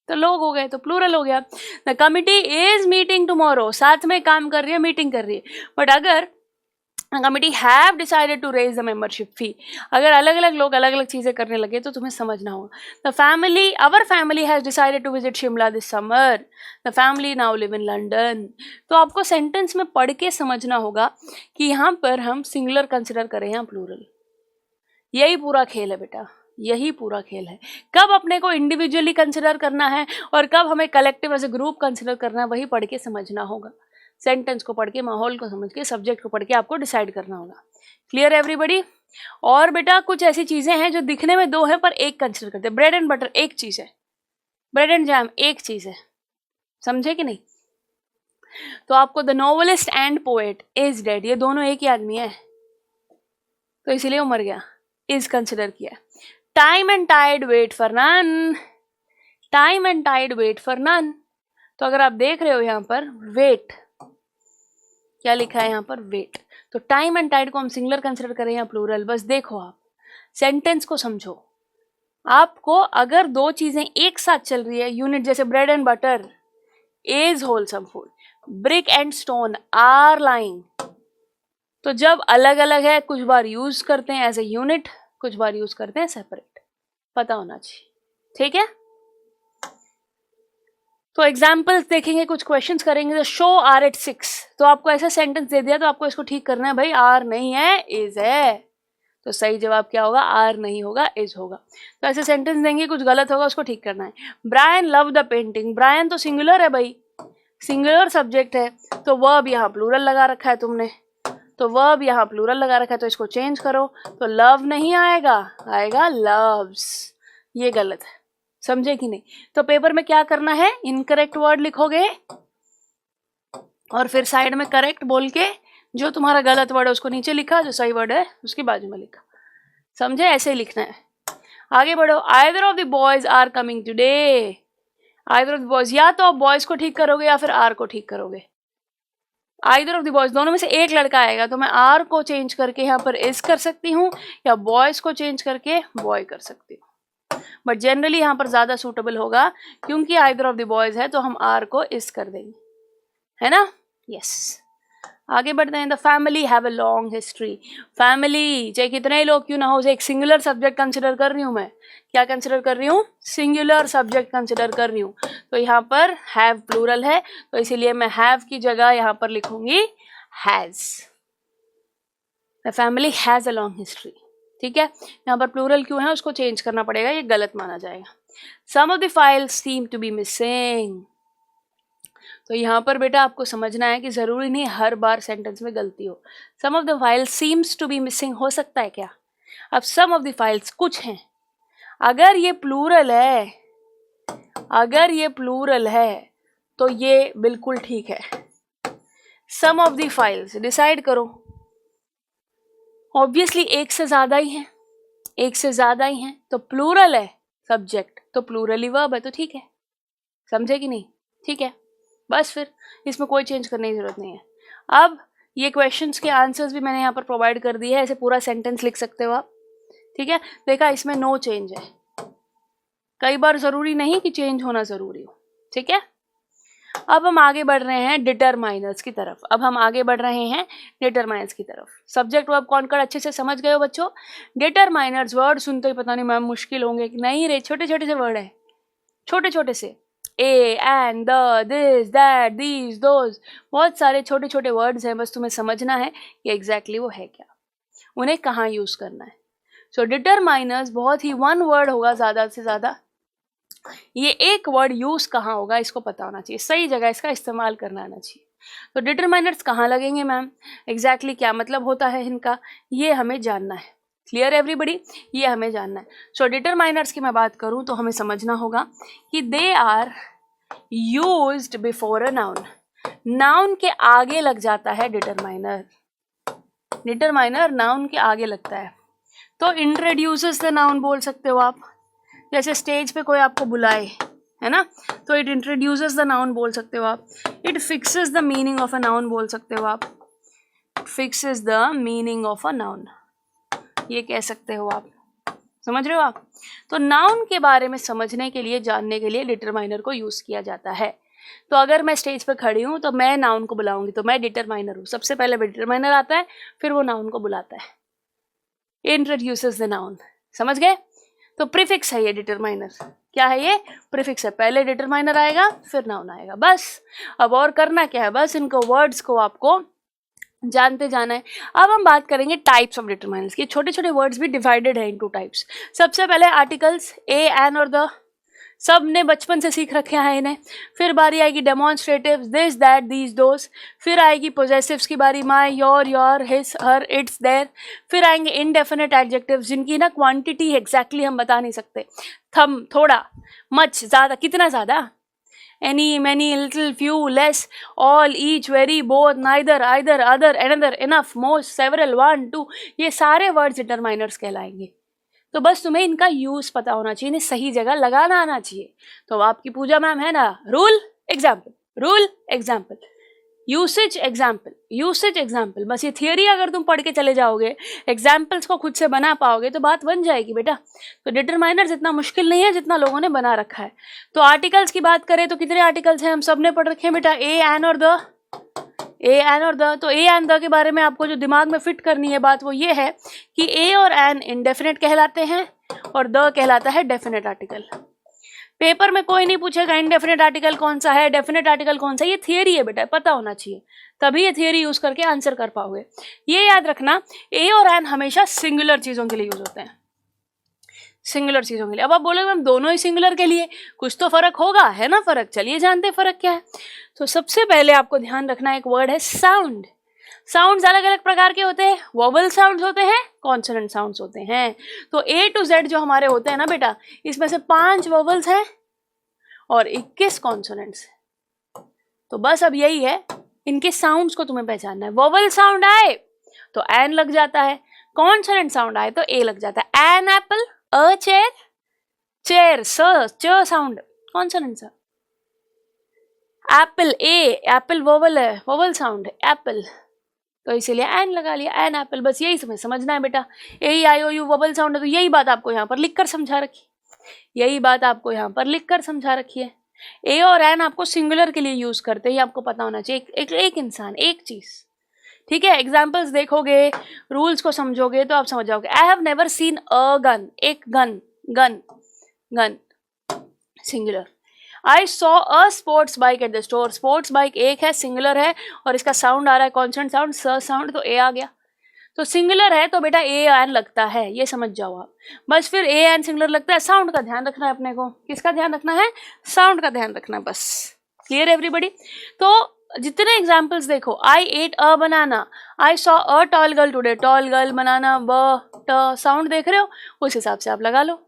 [SPEAKER 1] तो लोग हो गए, तो प्लूरल हो गया। The committee is meeting tomorrow, साथ में काम कर रही है, मीटिंग कर रही है, बट अगर committee have decided to raise the membership fee, अगर अलग अलग लोग अलग अलग चीज़ें करने लगे तो तुम्हें समझना होगा। The family, our family has decided to visit Shimla this summer, the family now live in London. तो आपको सेंटेंस में पढ़ के समझना होगा कि यहाँ पर हम सिंगुलर कंसिडर करें या प्लूरल। यही पूरा खेल है बेटा, यही पूरा खेल है। कब अपने को इंडिविजुअली कंसिडर करना है और कब हमें collective as a group consider करना है, वही पढ़ के समझना होगा। सेंटेंस को पढ़ के, माहौल को समझ के, सब्जेक्ट को पढ़ के आपको डिसाइड करना होगा। Clear everybody? और बेटा कुछ ऐसी चीज़ें हैं जो दिखने में दो है पर एक कंसिडर करते हैं। ब्रेड एंड बटर एक चीज़ है, ब्रेड एंड जैम एक चीज़ है, समझे कि नहीं? तो आपको the novelist and poet is dead, ये दोनों एक ही आदमी है, तो इसीलिए वो मर गया, इज कंसिडर किया। Time and tide wait for none, time and tide wait for none, तो अगर आप देख रहे हो यहाँ पर वेट, क्या लिखा है यहाँ पर? वेट। तो टाइम एंड टाइड को हम सिंगुलर कंसिडर करें या प्लूरल, बस देखो आप सेंटेंस को समझो। आपको अगर दो चीजें एक साथ चल रही है, यूनिट जैसे bread and butter is wholesome food, brick and stone are lying, तो जब अलग अलग है कुछ बार यूज करते हैं एज ए यूनिट, कुछ बार यूज करते हैं सेपरेट, पता होना चाहिए, ठीक है? तो एग्जाम्पल्स देखेंगे, कुछ क्वेश्चंस करेंगे। तो शो आर एट 6, तो आपको ऐसा सेंटेंस दे दिया तो आपको इसको ठीक करना है, भाई आर नहीं है इज है, तो सही जवाब क्या होगा? आर नहीं होगा, इज होगा। तो ऐसे सेंटेंस देंगे, कुछ गलत होगा उसको ठीक करना है। Brian love the painting, Brian तो सिंगुलर है भाई, सिंगुलर सब्जेक्ट है, तो वर्ब यहाँ प्लूरल लगा रखा है तुमने, तो वर्ब यहाँ प्लूरल लगा रखा है, तो इसको चेंज करो, तो लव नहीं आएगा, आएगा लव्स, ये गलत है, समझे कि नहीं? तो पेपर में क्या करना है, इनकरेक्ट वर्ड लिखोगे और फिर साइड में करेक्ट बोल के जो तुम्हारा गलत वर्ड है उसको नीचे लिखा, जो सही वर्ड है उसकी बाजू में लिखा, समझे? ऐसे ही लिखना है। आगे बढ़ो। Either of the boys are coming today, either of the boys, या तो आप बॉयज को ठीक करोगे या फिर आर को ठीक करोगे। आइदर ऑफ द बॉयज, दोनों में से एक लड़का आएगा, तो मैं आर को चेंज करके यहाँ पर इज कर सकती हूँ या बॉयज को चेंज करके बॉय कर सकती हूँ, बट जनरली यहाँ पर ज्यादा सूटेबल होगा क्योंकि आइदर ऑफ द बॉयज है तो हम आर को इस कर देंगे, है ना? यस। आगे बढ़ते हैं। The family have a long history, family चाहे कितने ही लोग क्यों ना हो, एक सिंगुलर सब्जेक्ट कंसिडर कर रही हूँ मैं, क्या कंसिडर कर रही हूँ? सिंगुलर सब्जेक्ट कंसिडर कर रही हूँ, तो यहाँ पर हैव प्लूरल है, तो इसीलिए मैं हैव की जगह यहाँ पर लिखूंगी has. The family has a long history, ठीक है? यहाँ पर प्लूरल क्यों है उसको चेंज करना पड़ेगा, ये गलत माना जाएगा। Some of the files seem to be missing, तो यहाँ पर बेटा आपको समझना है कि जरूरी नहीं हर बार सेंटेंस में गलती हो। Some of the files seems to be missing हो सकता है क्या? अब सम ऑफ द फाइल्स कुछ हैं, अगर ये प्लूरल है, अगर ये प्लूरल है तो ये बिल्कुल ठीक है। सम ऑफ द फाइल्स डिसाइड करो, ऑब्वियसली एक से ज्यादा ही है, एक से ज्यादा ही है, तो प्लूरल है सब्जेक्ट, तो प्लूरल ही वर्ब है, तो ठीक है, समझे कि नहीं? ठीक है, बस फिर इसमें कोई चेंज करने की जरूरत नहीं है। अब ये क्वेश्चंस के आंसर्स भी मैंने यहाँ पर प्रोवाइड कर दिए है, ऐसे पूरा सेंटेंस लिख सकते हो आप, ठीक है? देखा इसमें नो चेंज है, कई बार जरूरी नहीं कि चेंज होना जरूरी हो, ठीक है? अब हम आगे बढ़ रहे हैं डिटरमाइनर्स की तरफ, अब हम आगे बढ़ रहे हैं डिटरमाइनर्स की तरफ। सब्जेक्ट वर्ब कॉनकॉर्ड अच्छे से समझ गए हो बच्चों? डिटरमाइनर्स वर्ड सुनते ही पता नहीं मैम मुश्किल होंगे कि नहीं रे, छोटे छोटे से वर्ड है, छोटे छोटे से, A and the, this, that, these, those, बहुत सारे छोटे छोटे वर्ड्स हैं, बस तुम्हें समझना है कि एग्जैक्टली वो है क्या, उन्हें कहाँ यूज करना है। सो डिटरमाइनर्स बहुत ही वन वर्ड होगा ज़्यादा से ज़्यादा, ये एक वर्ड यूज कहाँ होगा इसको पता होना चाहिए, सही जगह इसका इस्तेमाल करना आना चाहिए। तो डिटरमाइनर्स कहाँ लगेंगे मैम, एग्जैक्टली क्या मतलब होता है इनका, ये हमें जानना है। Clear everybody? ये हमें जानना है। सो डिटरमाइनर्स की मैं बात करूँ तो हमें समझना होगा कि they are used before a noun, noun के आगे लग जाता है डिटरमाइनर, डिटरमाइनर नाउन के आगे लगता है। तो इंट्रोड्यूसेस द नाउन बोल सकते हो आप। जैसे स्टेज पे कोई आपको बुलाए, है ना, तो इट इंट्रोड्यूसेस द नाउन बोल सकते हो आप। It fixes the meaning of a noun बोल सकते हो आप। Fixes the meaning of a noun, ये कह सकते हो आप। समझ रहे हो आप? तो नाउन के बारे में समझने के लिए, जानने के लिए डिटरमाइनर को यूज किया जाता है। तो अगर मैं स्टेज पर खड़ी हूँ तो मैं नाउन को बुलाऊंगी, तो मैं डिटरमाइनर हूँ। सबसे पहले डिटरमाइनर आता है, फिर वो नाउन को बुलाता है। इंट्रोड्यूसेस द नाउन, समझ गए? तो प्रीफिक्स है ये डिटरमाइनर। क्या है ये? प्रीफिक्स है। पहले डिटरमाइनर आएगा, फिर नाउन आएगा, बस। अब और करना क्या है? बस इनको, वर्ड्स को आपको जानते जाना है। अब हम बात करेंगे टाइप्स ऑफ डिटरमाइनर्स की। छोटे छोटे वर्ड्स भी डिवाइडेड है इनटू टाइप्स। सबसे पहले आर्टिकल्स, ए, एन और द, सब ने बचपन से सीख रखे हैं इन्हें। फिर बारी आएगी demonstratives, this, that, these, those. फिर आएगी पोजेसिव्स की बारी, my, your, his, her, its, their. फिर आएंगे इनडेफिनेट एडजेक्टिव्स, जिनकी ना क्वांटिटी एग्जैक्टली हम बता नहीं सकते। थम, थोड़ा, मच, ज़्यादा, कितना ज़्यादा, any, many, little, few, less, all, each, very, both, neither, either, other, another, enough, most, several, one, two, ये सारे वर्ड्स डिटरमाइनर्स कहलाएंगे। तो बस तुम्हें इनका यूज पता होना चाहिए, इन्हें सही जगह लगाना आना चाहिए। तो आपकी पूजा मैम है ना, rule, example, rule, example, usage, example, usage, example. बस ये थियरी अगर तुम पढ़ के चले जाओगे, एग्जाम्पल्स को खुद से बना पाओगे, तो बात बन जाएगी बेटा। तो डिटरमाइनर्स इतना मुश्किल नहीं है जितना लोगों ने बना रखा है। तो आर्टिकल्स की बात करें तो कितने आर्टिकल्स हैं? हम सब ने पढ़ रखे हैं बेटा, ए, एन और द। ए, एन और द। तो ए एंड द के बारे में आपको जो दिमाग में फिट करनी है बात, वो ये है कि ए और एन इंडेफिनेट कहलाते हैं और द कहलाता है डेफिनेट आर्टिकल। पेपर में कोई नहीं पूछेगा इनडेफिनेट आर्टिकल कौन सा है, डेफिनेट आर्टिकल कौन सा है। ये थियरी है बेटा, पता होना चाहिए, तभी ये थियरी यूज करके आंसर कर पाओगे। ये याद रखना, ए और एन हमेशा सिंगुलर चीजों के लिए यूज होते हैं, सिंगुलर चीजों के लिए। अब आप बोलोगे मैम दोनों ही सिंगुलर के लिए, कुछ तो फर्क होगा, है ना फर्क? चलिए जानते हैं फर्क क्या है। तो सबसे पहले आपको ध्यान रखना एक वर्ड है साउंड। साउंड्स अलग अलग प्रकार के होते हैं, वोवल साउंड्स होते हैं, कॉन्सोनेंट साउंड्स होते हैं। तो ए टू जेड जो हमारे होते हैं ना बेटा, इसमें से 5 वोवल्स हैं और 21 कॉन्सोनेंट्स। तो बस अब यही है, इनके साउंड्स को तुम्हें पहचानना है। वोवल साउंड आए तो एन लग जाता है, कॉन्सोनेंट साउंड आए तो ए लग जाता है। An apple, a chair, chair, च साउंड कॉन्सोनेंट सा। एप्पल, ए, एप्पल वोवल है, वोवल साउंड है एप्पल, तो इसीलिए एन लगा लिया, एन एप्पल। बस यही समझना है बेटा, ए आई ओ यू वोवल साउंड है। तो यही बात आपको यहाँ पर लिखकर समझा रखी, यही बात आपको यहाँ पर लिखकर समझा रखी है। ए और एन आपको सिंगुलर के लिए यूज करते हैं, आपको पता होना चाहिए। एक इंसान, एक चीज, ठीक है। एग्जाम्पल्स देखोगे, रूल्स को समझोगे तो आप समझ जाओगे। I have never seen a gun, एक gun, gun, gun, singular. I saw a sports bike at the store, sports bike एक है, सिंगुलर है, और इसका साउंड आ रहा है कॉन्सोनेंट साउंड, स साउंड, तो ए आ गया। तो सिंगुलर है तो बेटा ए एन लगता है, ये समझ जाओ आप। बस फिर ए एन सिंगुलर लगता है, साउंड का ध्यान रखना है अपने को। किसका ध्यान रखना है? साउंड का ध्यान रखना है, बस। Clear everybody? तो जितने एग्जाम्पल्स देखो, I ate a banana, I saw a tall girl today, tall girl, banana, ब, ट, साउंड देख रहे हो, उस हिसाब से आप लगा लो,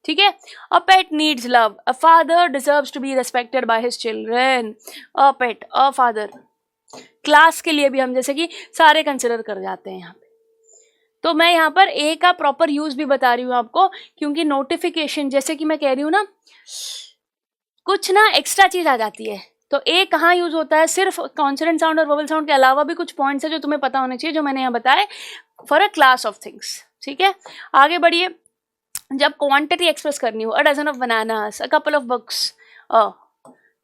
[SPEAKER 1] ठीक है। A pet needs love, a father deserves to be respected by his children, a pet, a father. Class के लिए भी हम जैसे कि सारे कंसिडर कर जाते हैं यहाँ पे। तो मैं यहाँ पर ए का प्रॉपर यूज भी बता रही हूँ आपको, क्योंकि नोटिफिकेशन, जैसे कि मैं कह रही हूँ ना, कुछ ना एक्स्ट्रा चीज आ जाती है। तो ए कहाँ यूज होता है? सिर्फ कॉन्सोनेंट साउंड और वोवल साउंड के अलावा भी कुछ पॉइंट्स है जो तुम्हें पता होने चाहिए, जो मैंने यहाँ बताए, for a class of things, ठीक है। आगे बढ़िए। जब क्वांटिटी एक्सप्रेस करनी हो, a dozen of bananas, a couple of books,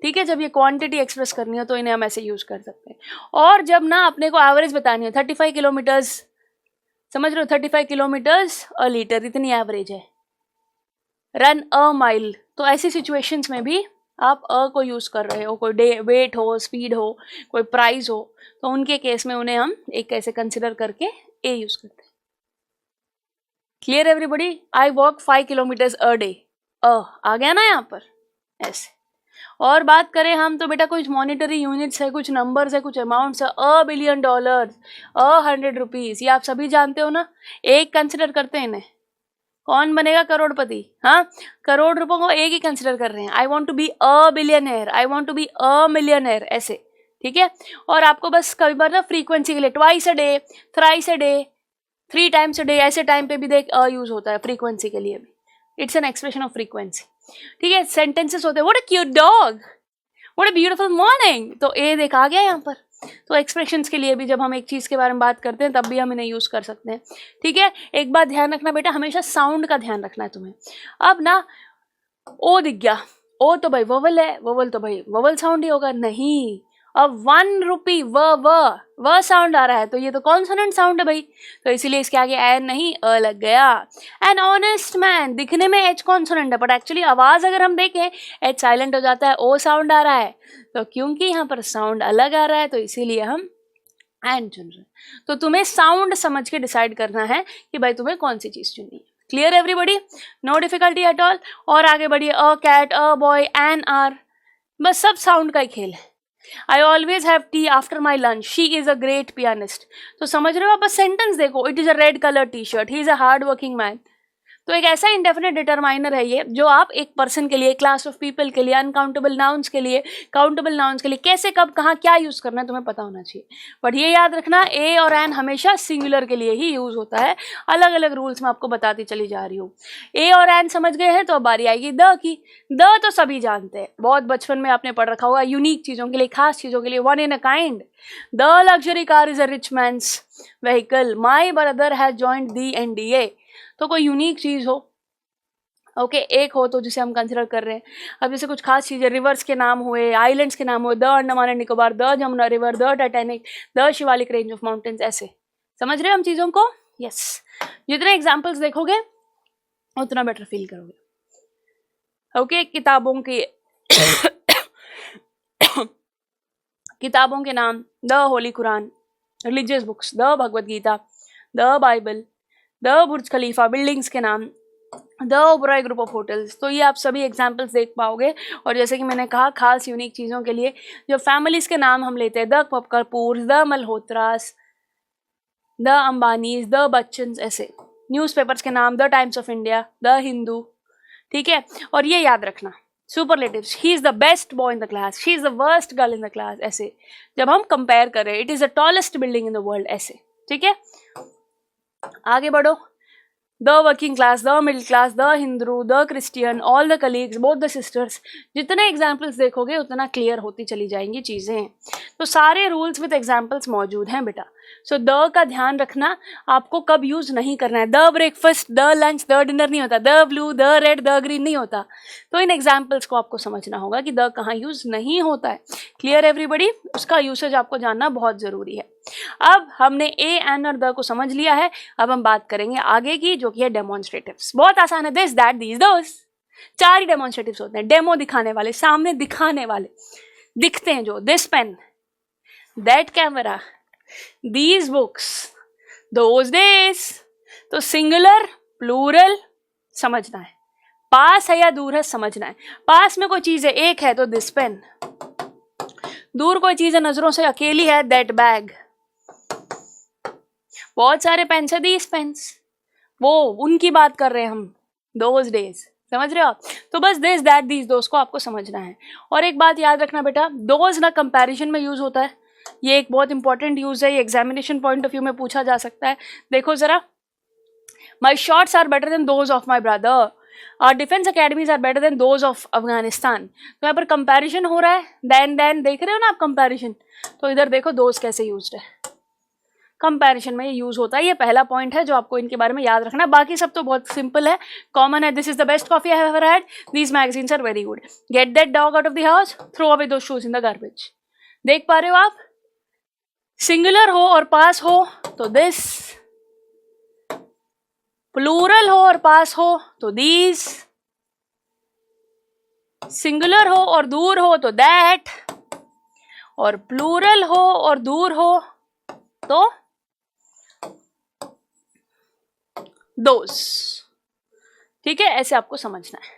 [SPEAKER 1] ठीक है, जब ये क्वांटिटी एक्सप्रेस करनी हो तो इन्हें हम ऐसे यूज कर सकते हैं। और जब ना अपने को एवरेज बतानी हो, 35 किलोमीटर्स, समझ रहे हो, 35 किलोमीटर्स अ लीटर, इतनी एवरेज है। रन अ माइल, तो ऐसी सिचुएशंस में भी आप अ को यूज कर रहे हो, कोई डे वेट हो, स्पीड हो, कोई प्राइस हो, तो उनके केस में उन्हें हम एक ऐसे कंसिडर करके ए यूज करते हैं। Clear everybody? I walk 5 kilometres a day, आ गया ना यहाँ पर, ऐसे। और बात करें हम तो बेटा कुछ मॉनिटरी यूनिट्स है, कुछ नंबर्स है, कुछ अमाउंट्स है, $1 बिलियन, ₹100, ये आप सभी जानते हो ना। एक कंसिडर करते हैं इन्हें, कौन बनेगा करोड़पति? हाँ, करोड़ रुपयों को एक ही कंसिडर कर रहे हैं। I want to be a billionaire, I want to be a millionaire, ऐसे, ठीक है। और आपको बस कभी बार ना फ्रीक्वेंसी के लिए twice a day, thrice a day, 3 times a day, ऐसे टाइम पे भी देख अ यूज होता है फ्रीक्वेंसी के लिए भी, it's an expression of frequency. ठीक है, सेंटेंसेस होते हैं what a cute dog, what a beautiful morning, तो ए देख आ गया यहाँ पर। तो एक्सप्रेशंस के लिए भी जब हम एक चीज़ के बारे में बात करते हैं तब भी हम इन्हें यूज़ कर सकते हैं। ठीक है, एक बात ध्यान रखना बेटा, हमेशा साउंड का ध्यान रखना है तुम्हें। अब ना ओ दिख गया, ओ तो भाई ववल है, ववल तो भाई ववल साउंड ही होगा, नहीं। अब 1 रुपी व साउंड आ रहा है, तो ये तो कॉन्सोनेंट साउंड है भाई, तो इसीलिए इसके आगे एन नहीं अ लग गया। एन ऑनेस्ट मैन, दिखने में एच कॉन्सोनेंट है, बट एक्चुअली आवाज अगर हम देखें एच साइलेंट हो जाता है, ओ साउंड आ रहा है, तो क्योंकि यहाँ पर साउंड अलग आ रहा है तो इसीलिए हम एन चुन रहे हैं। तो तुम्हें साउंड समझ के डिसाइड करना है कि भाई तुम्हें कौन सी चीज चुननी है। Clear everybody, no difficulty at all. और आगे बढ़िए, a cat, a boy, an R, बस सब साउंड का ही खेल है। I always have tea after my lunch, she is a great pianist, तो समझ रहे हो आप, बस सेंटेंस देखो, it is a red colour T shirt, he is a hard working man. तो एक ऐसा इंडेफिनेट डिटरमाइनर है ये, जो आप एक पर्सन के लिए, क्लास ऑफ पीपल के लिए, अनकाउंटेबल नाउन्स के लिए, काउंटेबल नाउन्स के लिए कैसे कब कहाँ क्या यूज करना है तुम्हें पता होना चाहिए। बट ये याद रखना, ए और एन हमेशा सिंगुलर के लिए ही यूज होता है। अलग अलग रूल्स मैं आपको बताती चली जा रही हूँ। ए और एन समझ गए हैं, तो अब बारी आएगी द की। द तो सभी जानते हैं, बहुत बचपन में आपने पढ़ रखा होगा, यूनिक चीजों के लिए, खास चीजों के लिए, one in a kind. The luxury car is a rich mains vehicle, my brother has joined the NDA, तो कोई यूनिक चीज हो, ओके, एक हो तो जिसे हम कंसिडर कर रहे हैं। अब जैसे कुछ खास चीजें, रिवर्स के नाम हुए, आइलैंड्स के नाम हुए, the Andaman and Nicobar, the Jamuna river, the Titanic, the Shivalik range of mountains, ऐसे समझ रहे हो हम चीजों को। यस, जितने एग्जाम्पल्स देखोगे उतना बेटर फील करोगे। ओके, किताबों के किताबों के नाम, the Holy Quran, religious books, the Bhagavad Gita, the Bible, the Burj Khalifa, buildings के नाम, the Oberoi group of hotels. तो ये आप सभी एग्जाम्पल्स देख पाओगे। और जैसे कि मैंने कहा, खास यूनिक चीज़ों के लिए जो फैमिलीज के नाम हम लेते हैं, the Kapoors, the Malhotras, the Ambanis, the Bachchans, ऐसे। न्यूज़पेपर्स के नाम, the Times of India, the Hindu. ठीक है, और ये याद रखना, superlatives, he is the best boy in the class, she is the worst girl in the class, ऐसे जब हम कंपेयर करें, it is the tallest building in the world, ऐसे। ठीक है, आगे बढ़ो। The working class, the middle class, the Hindu, the Christian, all the colleagues, both the sisters. जितने एग्जाम्पल्स देखोगे उतना क्लियर होती चली जाएंगी चीज़ें। तो सारे रूल्स विद एग्जाम्पल्स मौजूद हैं बेटा। सो द का ध्यान रखना, आपको कब यूज नहीं करना है। The breakfast, the lunch, the dinner नहीं होता, the blue, the red, the green नहीं होता। तो इन एग्जाम्पल्स को आपको समझना होगा कि द कहाँ यूज नहीं होता है। क्लियर एवरीबडी, उसका यूसेज आपको जानना बहुत जरूरी है। अब हमने ए, एन और द को समझ लिया है, अब हम बात करेंगे आगे की, जो कि है डेमोन्स्ट्रेटिव्स। बहुत आसान है, दिस, दैट, दीज, दोस, 4 ही डेमोन्स्ट्रेटिव्स होते हैं। डेमो दिखाने वाले, सामने दिखाने वाले, दिखते हैं जो, this pen, that camera, these books, those days. तो सिंगुलर, प्लूरल समझना है, पास है या दूर है समझना है। पास में कोई चीज है, एक है तो दिस पेन, दूर कोई चीज है नजरों से अकेली है, दैट बैग, बहुत सारे पेन्स है, दीज पेन्स, वो उनकी बात कर रहे हैं हम, दोज डेज। समझ रहे हो आप। तो बस दिस, दैट, दीज, दोज को आपको समझना है। और एक बात याद रखना बेटा, दोज ना कंपैरिजन में यूज होता है, ये एक बहुत इंपॉर्टेंट यूज है, ये एग्जामिनेशन पॉइंट ऑफ व्यू में पूछा जा सकता है। देखो जरा, my shots are better than those of my brother, और defence academies are better than those of Afghanistan. तो यहाँ पर कंपैरिजन हो रहा है, देन देख रहे हो ना आप कंपैरिजन। तो इधर देखो दोज कैसे यूज्ड है, कंपैरिजन में ये यूज होता है। ये पहला पॉइंट है जो आपको इनके बारे में याद रखना है। बाकी सब तो बहुत सिंपल है, कॉमन है। This is the best coffee I have ever had, these magazines are very good, get that dog out of the house, throw away those shoes in the garbage. देख पा रहे हो आप, सिंगुलर हो और पास हो तो दिस, प्लूरल हो और पास हो तो दीज, सिंगुलर हो और दूर हो तो दैट, और प्लूरल हो और दूर हो तो दोस। ठीक है, ऐसे आपको समझना है।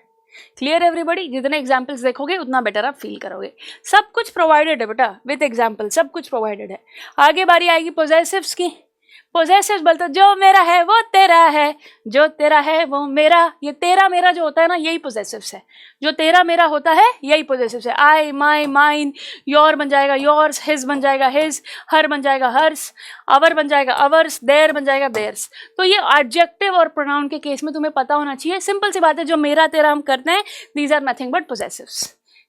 [SPEAKER 1] क्लियर एवरीबडी, जितने एग्जाम्पल्स देखोगे उतना बेटर आप फील करोगे। सब कुछ प्रोवाइडेड है बेटा, विद एग्जाम्पल सब कुछ प्रोवाइडेड है। आगे बारी आएगी पोजेसिव्स की। पोजेसिव बोलते जो मेरा है वो तेरा है, जो तेरा है वो मेरा। ये तेरा मेरा जो होता है ना, यही पोजेसिव है। जो तेरा मेरा होता है यही पोजेसिव है। आई, माई, माइन, योर बन जाएगा योर्स, हिज बन जाएगा हिज, हर बन जाएगा हर्स, अवर बन जाएगा अवर्स, देयर बन जाएगा देयर्स। तो ये एडजेक्टिव और प्रोनाउन के केस में तुम्हें पता होना चाहिए। सिंपल सी बात है, जो मेरा तेरा हम करते हैं, these are nothing but possessives.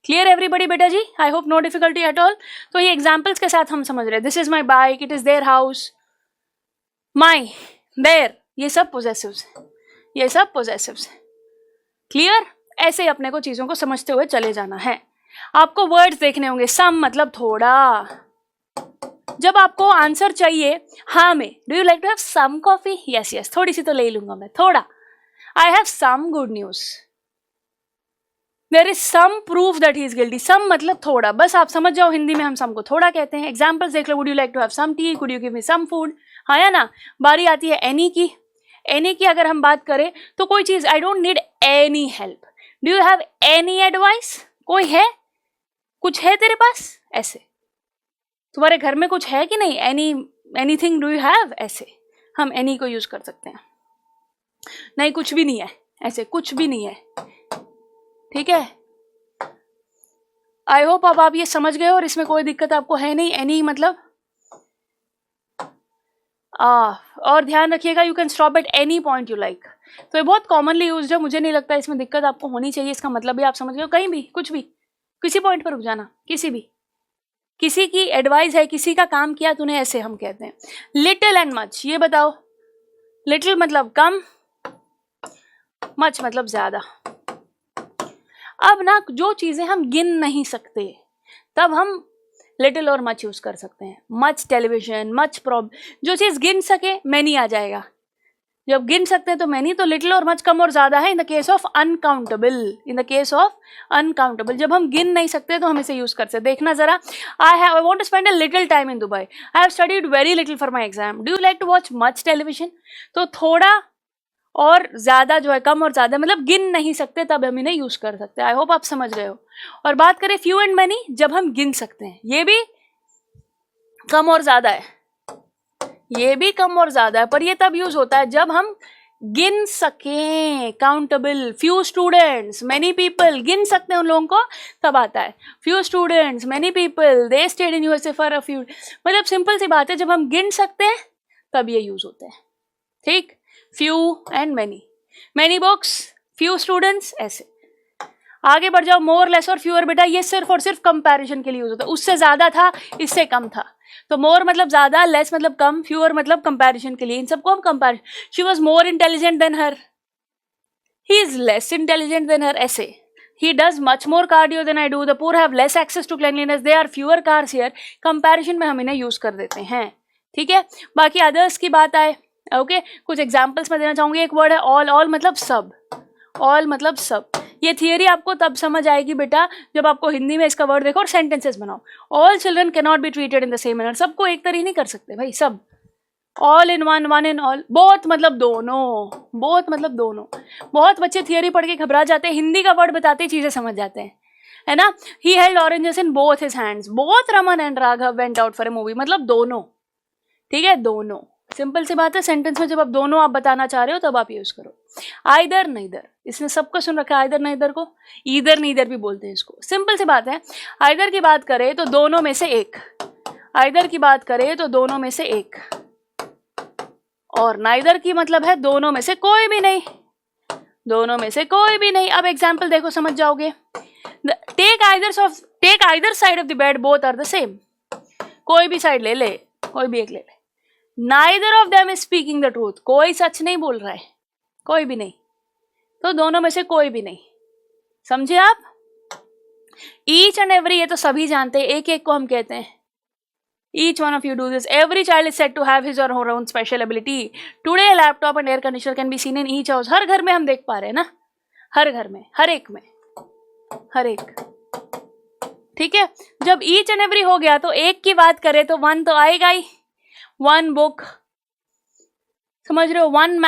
[SPEAKER 1] Clear everybody बेटा जी? I hope no difficulty at all. तो ये एग्जाम्पल्स के साथ हम समझ रहे हैं। This is my bike, it is their house, my, their, ये सब पोजेसिव्स हैं, ये सब पोजेसिव्स हैं। क्लियर? ऐसे ही अपने को चीजों को समझते हुए चले जाना है। आपको वर्ड्स देखने होंगे। सम मतलब थोड़ा। जब आपको आंसर चाहिए हाँ में, do you like to have some coffee? Yes yes, थोड़ी सी तो ले लूंगा मैं, थोड़ा। I have some good news, there is some proof that he is guilty. Some मतलब थोड़ा, बस आप समझ जाओ हिंदी में हम सम को थोड़ा कहते हैं। एग्जाम्पल्स देख लो। Would you like to have some tea, could you give me some food, हाँ या ना। बारी आती है एनी की। एनी की अगर हम बात करें तो कोई चीज, I don't need any help, do you have any advice? कोई है, कुछ है तेरे पास, ऐसे। तुम्हारे घर में कुछ है कि नहीं, एनीथिंग डू यू हैव, ऐसे हम एनी को यूज कर सकते हैं। नहीं कुछ भी नहीं है, ऐसे कुछ भी नहीं है। ठीक है, आई होप अब आप ये समझ गए और इसमें कोई दिक्कत आपको है नहीं। एनी मतलब और ध्यान रखिएगा, you can stop at any point you like. तो ये बहुत कॉमनली यूज्ड है, मुझे नहीं लगता इसमें दिक्कत आपको होनी चाहिए। इसका मतलब भी आप समझ गए हो, कहीं भी कुछ भी, किसी पॉइंट पर रुक जाना, किसी भी, किसी की एडवाइस है, किसी का काम किया तूने, ऐसे हम कहते हैं। लिटिल एंड मच, ये बताओ। लिटिल मतलब कम, मच मतलब ज्यादा। अब ना जो चीजें हम गिन नहीं सकते तब हम लिटिल और मच यूज कर सकते हैं। Much television, much problem. जो चीज गिन सके मैनी आ जाएगा। जब गिन सकते हैं तो मैनी, तो लिटिल और मच कम और ज्यादा है in the case of uncountable. In the case of uncountable, जब हम गिन नहीं सकते तो हम इसे यूज कर सकते। देखना जरा, I want to spend a little time in Dubai, I have studied very little for my exam, do you like to watch much television? तो थोड़ा और ज्यादा जो है, कम और ज्यादा मतलब गिन नहीं सकते तब हम इन्हें यूज कर सकते हैं। आई होप आप समझ रहे हो। और बात करें फ्यू एंड मैनी, जब हम गिन सकते हैं, ये भी कम और ज्यादा है, ये भी कम और ज्यादा है, पर ये तब यूज होता है जब हम गिन सकें। Countable, few students, many people, गिन सकते हैं उन लोगों को, तब आता है। Few students, many people, they stayed in USA for a few. मतलब सिंपल सी बात है, जब हम गिन सकते हैं तब ये यूज होते हैं। ठीक, few and many. Many books, few students, ऐसे। आगे बढ़ जाओ। मोर, लेस और फ्यूअर, बेटा ये सिर्फ और सिर्फ कंपैरिजन के लिए यूज होता है। उससे ज्यादा था, इससे कम था, तो मोर मतलब ज्यादा, लेस मतलब कम, फ्यूअर मतलब कंपैरिजन के लिए। इन सबको हम comparison, she was more intelligent than her, he is less intelligent than her, ऐसे। He does much more cardio than I do, the poor have less access to cleanliness, they are fewer cars here. Comparison में हम इन्हें use कर देते हैं। ठीक है, बाकी अदर्स की बात आए, ओके कुछ एग्जाम्पल्स मैं देना चाहूंगी। एक वर्ड है ऑल, ऑल मतलब सब, ऑल मतलब सब। ये थियरी आपको तब समझ आएगी बेटा जब आपको हिंदी में इसका वर्ड देखो और सेंटेंसेस बनाओ। All children can not be treated in the same manner, सबको एक तरह नहीं कर सकते भाई, सब। All in one, one in all. Both मतलब दोनों, बोथ मतलब दोनों। बहुत बच्चे थियरी पढ़ के घबरा जाते हैं, हिंदी का वर्ड बताते ही चीजें समझ जाते हैं, है ना। He held oranges in both his hands, both Raman and Raghav went out for a movie, मतलब दोनों। ठीक है, दोनों। सिंपल सी बात है, सेंटेंस में जब आप दोनों आप बताना चाह रहे हो तब आप यूज करो। आइदर, नइदर, इसने सबको सुन रखा है आइदर नइदर को, ईदर नीदर भी बोलते हैं इसको। सिंपल सी बात है, आइदर की बात करें तो दोनों में से एक, आइदर की बात करें तो दोनों में से एक, और नाइदर की मतलब है दोनों में से कोई भी नहीं, दोनों में से कोई भी नहीं। अब एग्जाम्पल देखो, समझ जाओगे। Take either side of the bed, both are the same. कोई भी साइड ले ले, कोई भी एक ले ले। Neither of them is speaking the truth, कोई सच नहीं बोल रहा है, कोई भी नहीं, तो दोनों में से कोई भी नहीं। समझे आप? ईच एंड एवरी, ये तो सभी जानते हैं, एक एक को हम कहते हैं। Each one of you do this. Every child is said to have his or her own special ability. Today, a laptop and air conditioner can be seen in each house. हर घर में हम देख पा रहे हैं ना, हर घर में, हर एक में, हर एक। ठीक है, जब ईच एंड एवरी हो गया तो एक की बात करें तो वन तो आएगा ही। वन बुक, समझ रहे हो? One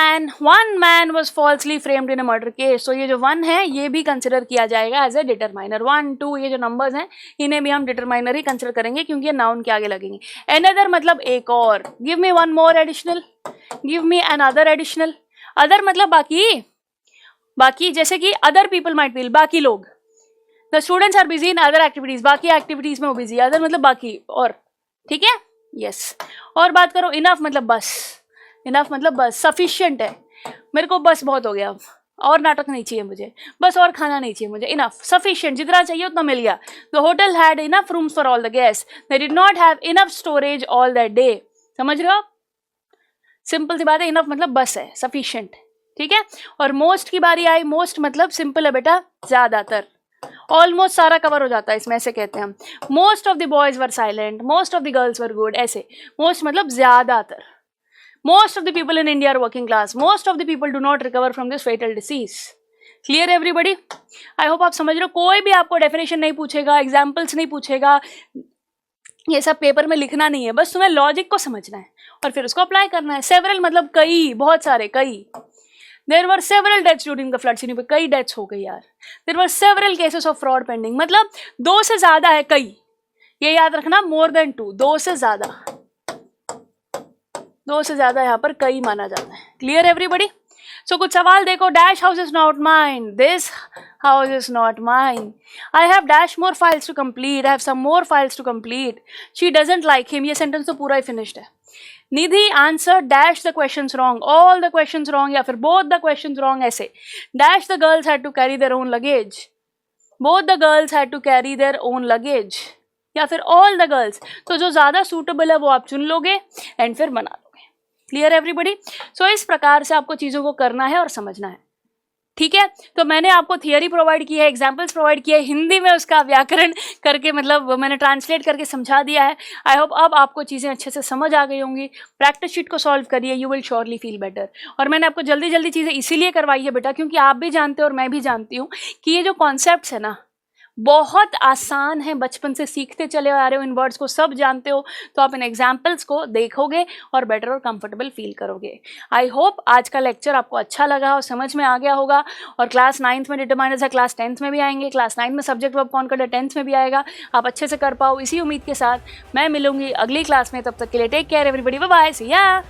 [SPEAKER 1] man was falsely framed in a murder case. तो ये जो वन है ये भी कंसिडर किया जाएगा एज ए डिटरमाइनर। 1 2 ये जो नंबर्स हैं इन्हें भी हम डिटरमाइनर ही कंसिडर करेंगे क्योंकि ये नाउन के आगे लगेंगे। अनदर मतलब एक और। Give me one more additional, give me another additional. Other मतलब बाकी जैसे कि अदर पीपल माइट फील, बाकी लोग। The students are busy in other activities, बाकी एक्टिविटीज में वो बिजी। अदर मतलब बाकी और, ठीक है, यस। और बात करो इनफ मतलब बस, इनफ मतलब बस, सफिशिएंट है, मेरे को बस बहुत हो गया अब, और नाटक नहीं चाहिए मुझे, बस और खाना नहीं चाहिए मुझे, इनफ, सफिशिएंट, जितना चाहिए उतना मिल गया। The hotel had enough rooms for all the guest, they did not have enough storage all that day. समझ रहे हो आप? सिंपल सी बात है, इनफ मतलब बस है, सफिशिएंट, ठीक है। और मोस्ट की बारी आई। मोस्ट मतलब सिंपल है बेटा, ज्यादातर, ऑलमोस्ट सारा कवर हो जाता है इसमें, ऐसे कहते हैं हम। Most of the boys were silent, most of the girls were good, ऐसे। मोस्ट मतलब ज्यादातर। Most of the people in India are working class. Most of the people do not recover from this fatal disease. Clear everybody? I hope आप समझ रहे हो। कोई भी आपको डेफिनेशन नहीं पूछेगा, एग्जाम्पल्स नहीं पूछेगा, ये सब पेपर में लिखना नहीं है, बस तुम्हें लॉजिक को समझना है और फिर उसको अप्लाई करना है। सेवरल मतलब कई, बहुत सारे, कई। There were several deaths during the flood. पे कई डेथ्स हो गई यार। There were several cases of fraud pending, मतलब 2 से ज्यादा है, कई, ये याद रखना, more than 2, 2 से ज्यादा, 2 से ज्यादा यहाँ पर कई माना जाता है। Clear everybody? सो कुछ सवाल देखो। Dash house is not mine, this house is not mine, I have dash more files to complete, I have some more files to complete, she doesn't like him. ये सेंटेंस तो पूरा ही finished है। Nidhi answer dash the questions wrong, all the questions wrong, या फिर both the questions wrong, ऐसे। Dash the girls had to carry their own luggage, both the girls had to carry their own luggage, या फिर all the girls. तो जो ज्यादा suitable है वो आप चुन लोगे एंड फिर बना लोगे। Clear everybody? सो इस प्रकार से आपको चीजों को करना है और समझना है, ठीक है। तो मैंने आपको थियरी प्रोवाइड की है, एग्जाम्पल्स प्रोवाइड किए, हिंदी में उसका व्याकरण करके, मतलब मैंने ट्रांसलेट करके समझा दिया है। आई होप अब आपको चीज़ें अच्छे से समझ आ गई होंगी। प्रैक्टिस शीट को सॉल्व करिए, you will surely feel better. और मैंने आपको जल्दी जल्दी चीज़ें इसीलिए करवाई है बेटा क्योंकि आप भी जानते हो और मैं भी जानती हूँ कि ये जो कॉन्सेप्ट्स है ना बहुत आसान है, बचपन से सीखते चले आ रहे हो, इन वर्ड्स को सब जानते हो, तो आप इन एग्जाम्पल्स को देखोगे और बेटर और कंफर्टेबल फील करोगे। आई होप आज का लेक्चर आपको अच्छा लगा और समझ में आ गया होगा। और क्लास 9th में डिटरमाइनर्स है, क्लास 10th में भी आएंगे, क्लास 9th में सब्जेक्ट वर्ब कॉन्कर्ड 10th में भी आएगा। आप अच्छे से कर पाओ, इसी उम्मीद के साथ मैं मिलूंगी अगली क्लास में। तब तक के लिए take care everybody, bye bye, see या।